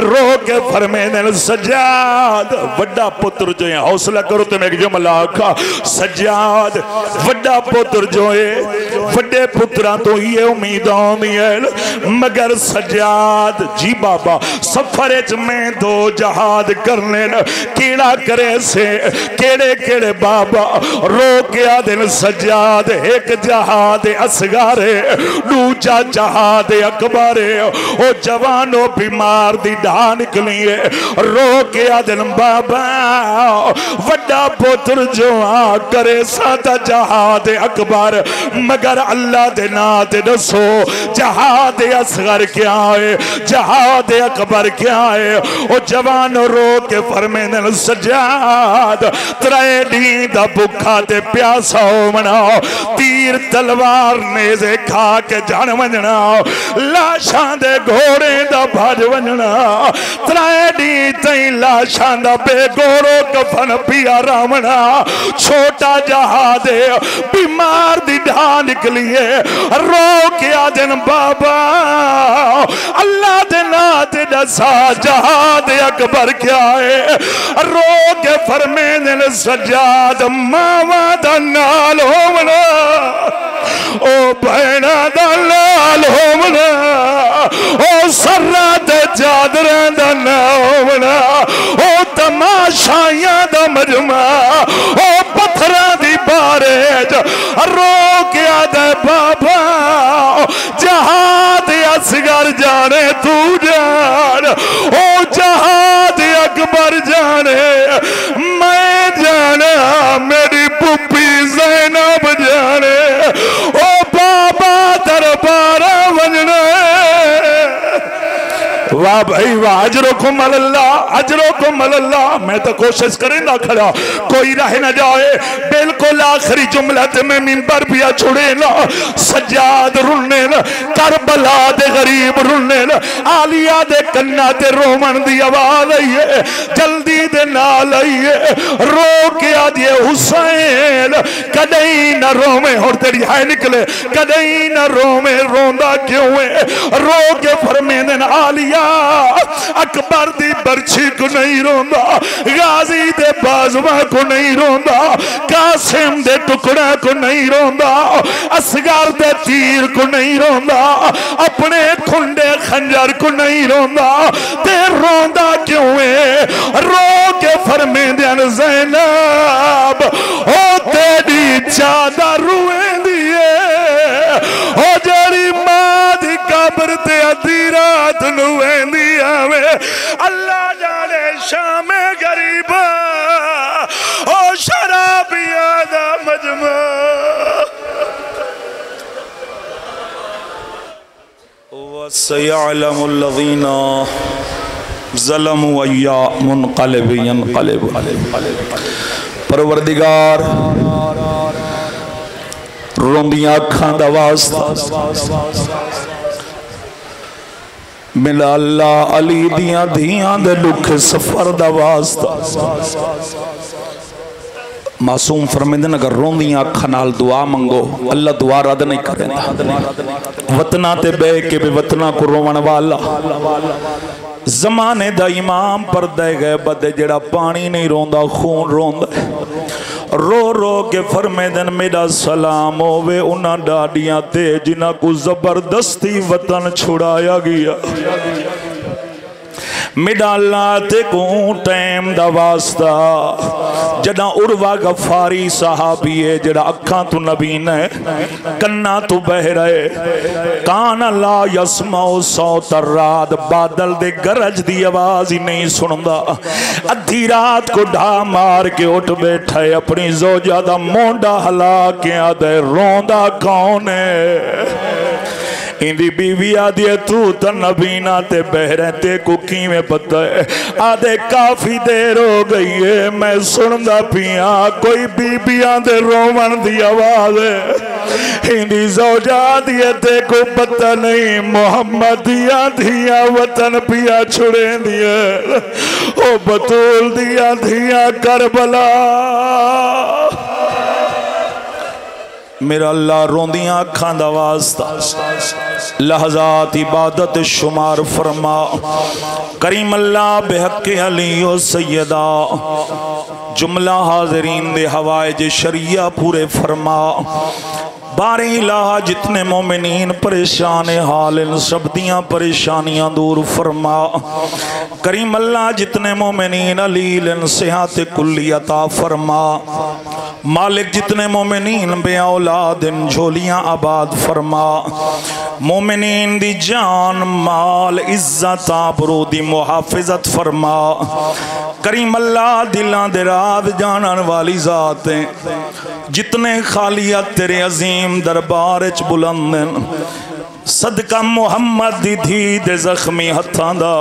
रो के फरमे ने सजाद वड्डा पुत्र जो है हौसला करो तो मैं जुमला आखा सजाद वड्डा पुत्र जो है वड्डे पुत्रा तो ये उम्मीद आनी है मगर सजाद जी बाबा सफर च मैं दो जहाद करने केड़ा करे से के केड़े केड़े बाबा रो के आदिन सज्जाद एक जहाद असगारे दूजा जहाद अकबारे ओ जवानो बीमार दी ढा निकली है रो के आदिन बाबा वड्डा पुत्र जो आ करे साता जहाद अकबर मगर अल्लाह दे नाम ते दसो जहाद असगर क्या है जहाद अकबर क्या है ओ जवान रो के फरमेंदे सज्जाद त्रै दी दा भुखा ते प्यासा होवना तीर तलवार नेज़े खा के जान वंजना लाशां दे घोड़े दा भज वंजना त्रै दी तई लाशां दा बेगोरो कफन पिया रावना छोटा जहाज बीमार दी ढा निकली है रो के आदन बाबा अल्लाह दे नाम ते दसा जहाद अकबर क्या है रो के फरमेंदे सज्जाद मावा दा नाल होवना ओ भैणा दा नाल होवना ओ सर्रा ते चादरां दा नाल होवना ओ तमाशाइयां दा मजमा ओ पत्थरां दी बारेज रो के आदे बाबा जहाद असगर जाने तू जान ओ जहाद अकबर जाने मैं जाना मेरी पुप्पी ज़ैनब जाने ओ बाबा दरबार वजना वाह भाई वाह अजरो को मल्ला मैं तो कोशिश करेंदा खड़ा कोई रह ना जाए बिल्कुल आखिरी जुमला ते मैं मिंबर पिया छोड़े ना सज्जाद रुलने ना करबला दे गरीब रुलने ना आलिया दे कन्ना ते रोमन दी आवाज आई है जल्दी दे नाल आई है रो के आदिए हुसैन कदई न रोवे और तेरी है निकले कदई न रोवे रोंदा क्यों है रो के फरमेंदे न आलिया अकबर दी बर्छी को नहीं रोंदा गाजी दे बाजुआ को नहीं रोंदा कासिम दे टुकड़ा को नहीं रोंदा असगर दे तीर को नहीं रोंदा अपने खुंडे खंजर को नहीं रोंदा ते रोंदा क्यों है रो के फरमेंदे न ज़ैनब ओ तेरी चादर रुएंदी है ओ जड़ी मां दी कब्र ते अधी रात नु वेंदी आवे अल्लाह जाने शाम गरीबा ओ शराबिया दा मजमा
वसयअलमुल लज़ीना ज़लमू अय्या मुनक़लिब यनक़लिब परवरदिगार रोंदियां अखां दा वास्ता मिला अल्लाह अली दियां धियां दे दुख सफर दा वास्ता मासूम फरमेंदे अगर रोंदियां अखां नाल दुआ मंगो अल्लाह दुआ रद्द नहीं करेंदा वतना ते बह के भी वतना को रोवन वाला जमाने दा इमाम पर्दे गए बदे जड़ा पानी नहीं रोंदा खून रोंदा रो रो के फरमेंदे मेरा सलाम होवे उन्हां डाडियां ते जिन्हां को जबरदस्ती वतन छुड़ाया गया मिडाला ते को टाइम दा वास्ता जदा उर्वा गफारी सहाबी है जड़ा अखा तू नबी ने कन्ना तू बह रहे कान ला यसमाओ सौत रात बादल दे गरज दी आवाज ही नहीं सुनदा अद्धी रात को ढा मार के उठ बैठा है अपनी जोजा दा मोंडा हला के आदे रोंदा कौन है इंदी बीवी आदि तू तो नबीना ते बहरे ते को किवें पता है आदे काफी देर हो गई है मैं सुनदा पिया कोई बीबियां दे रोवन दी आवाज है इंदी जोजा दी ते को पता नहीं मोहम्मद दिया धिया वतन पिया छुड़े दिया ओ बतूल दिया धिया करबला मेरा अल्लाह रोंदियां अखां दा वास्ता लहजात इबादत शुमार फरमा करीम अल्लाह बेहक अली ओ सैयदा जुमला हाज़रीन दे हवाइज शरिया पूरे फरमा बारे इलाहा जितने मोमिनीन परेशान हाल इन सब दियाँ परेशानियां दूर फरमा। करीम अल्लाह जितने मोमिनीन अलील इन सेहत कुल्ली अता फरमा। मालिक जितने मोमिनीन बे औलाद इन झोलियां आबाद फरमा। मोमिनीन दी जान माल इज्जत आबरू दी मुहाफिजत फरमा। करीम अल्लाह दिलां दे राज जानन वाली जात है। जितने खालियत तेरे अजीम दरबार च बुलंद सदका मुहम्मद दी धी दे जख्मी हत्थां दा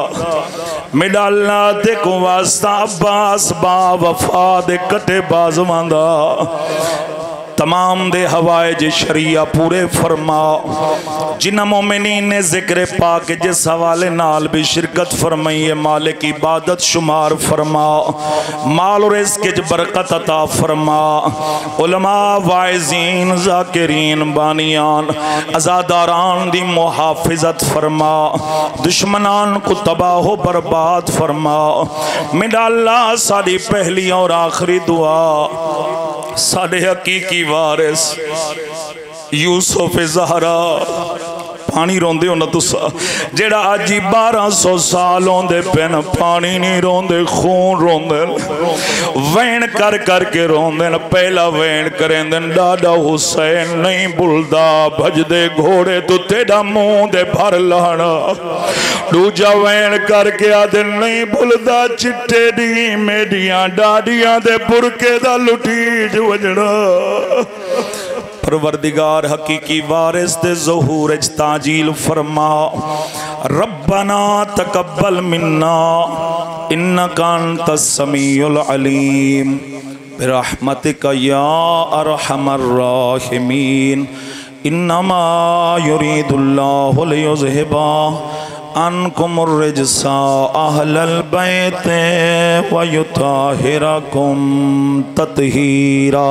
मेरा अल्लाह ते को वास्ता अब्बास बा वफा दे कटे बाजवां दा तमाम दे हवाए शरिया पूरे फरमा। जिन्हां मोमिनीन ने जिक्र पाक जिस हवाले नाल भी शिरकत फरमाई है मालिक इबादत शुमार फरमा। माल और रिज़्क़ बरकत अता फरमा। उलमा वाइज़ीन ज़ाकिरीन बानियान अज़ादारान दी मुहाफिजत फरमा। दुश्मनान को तबाह बर्बाद फरमा। मेरा अल्लाह साडी पहली और आखिरी दुआ साडे हकीकी वारिस यूसुफ ज़हरा पानी रोंदे हो ना तुसा जेड़ा अज 1200 साल होंदे पेन पानी नहीं रोंदे खून रोंदे वैन कर करके रोंदे पहला वैन करेंदे डाडा हुसैन नहीं भुलदा भजदे घोड़े तू तेरा मुंह दे भर लाना। दूजा वैन करके आदे नहीं भुलदा चिट्टे दी मेडियां डाडियां दे बुरके दा लुटीज वजना। परवरदिगार हकीकी वारिस दे ज़हूर ताजील फरमा। रब्बना तकब्बल मिन्ना इन्नका अंतस समीउल अलीम बिरहमतिका या अरहमर राहिमीन। इन्नमा युरीदुल्लाहु लियुज़हिबा अनकुमुर रिज्सा अहलल बैत व युताहिरकुम तत्हीरा।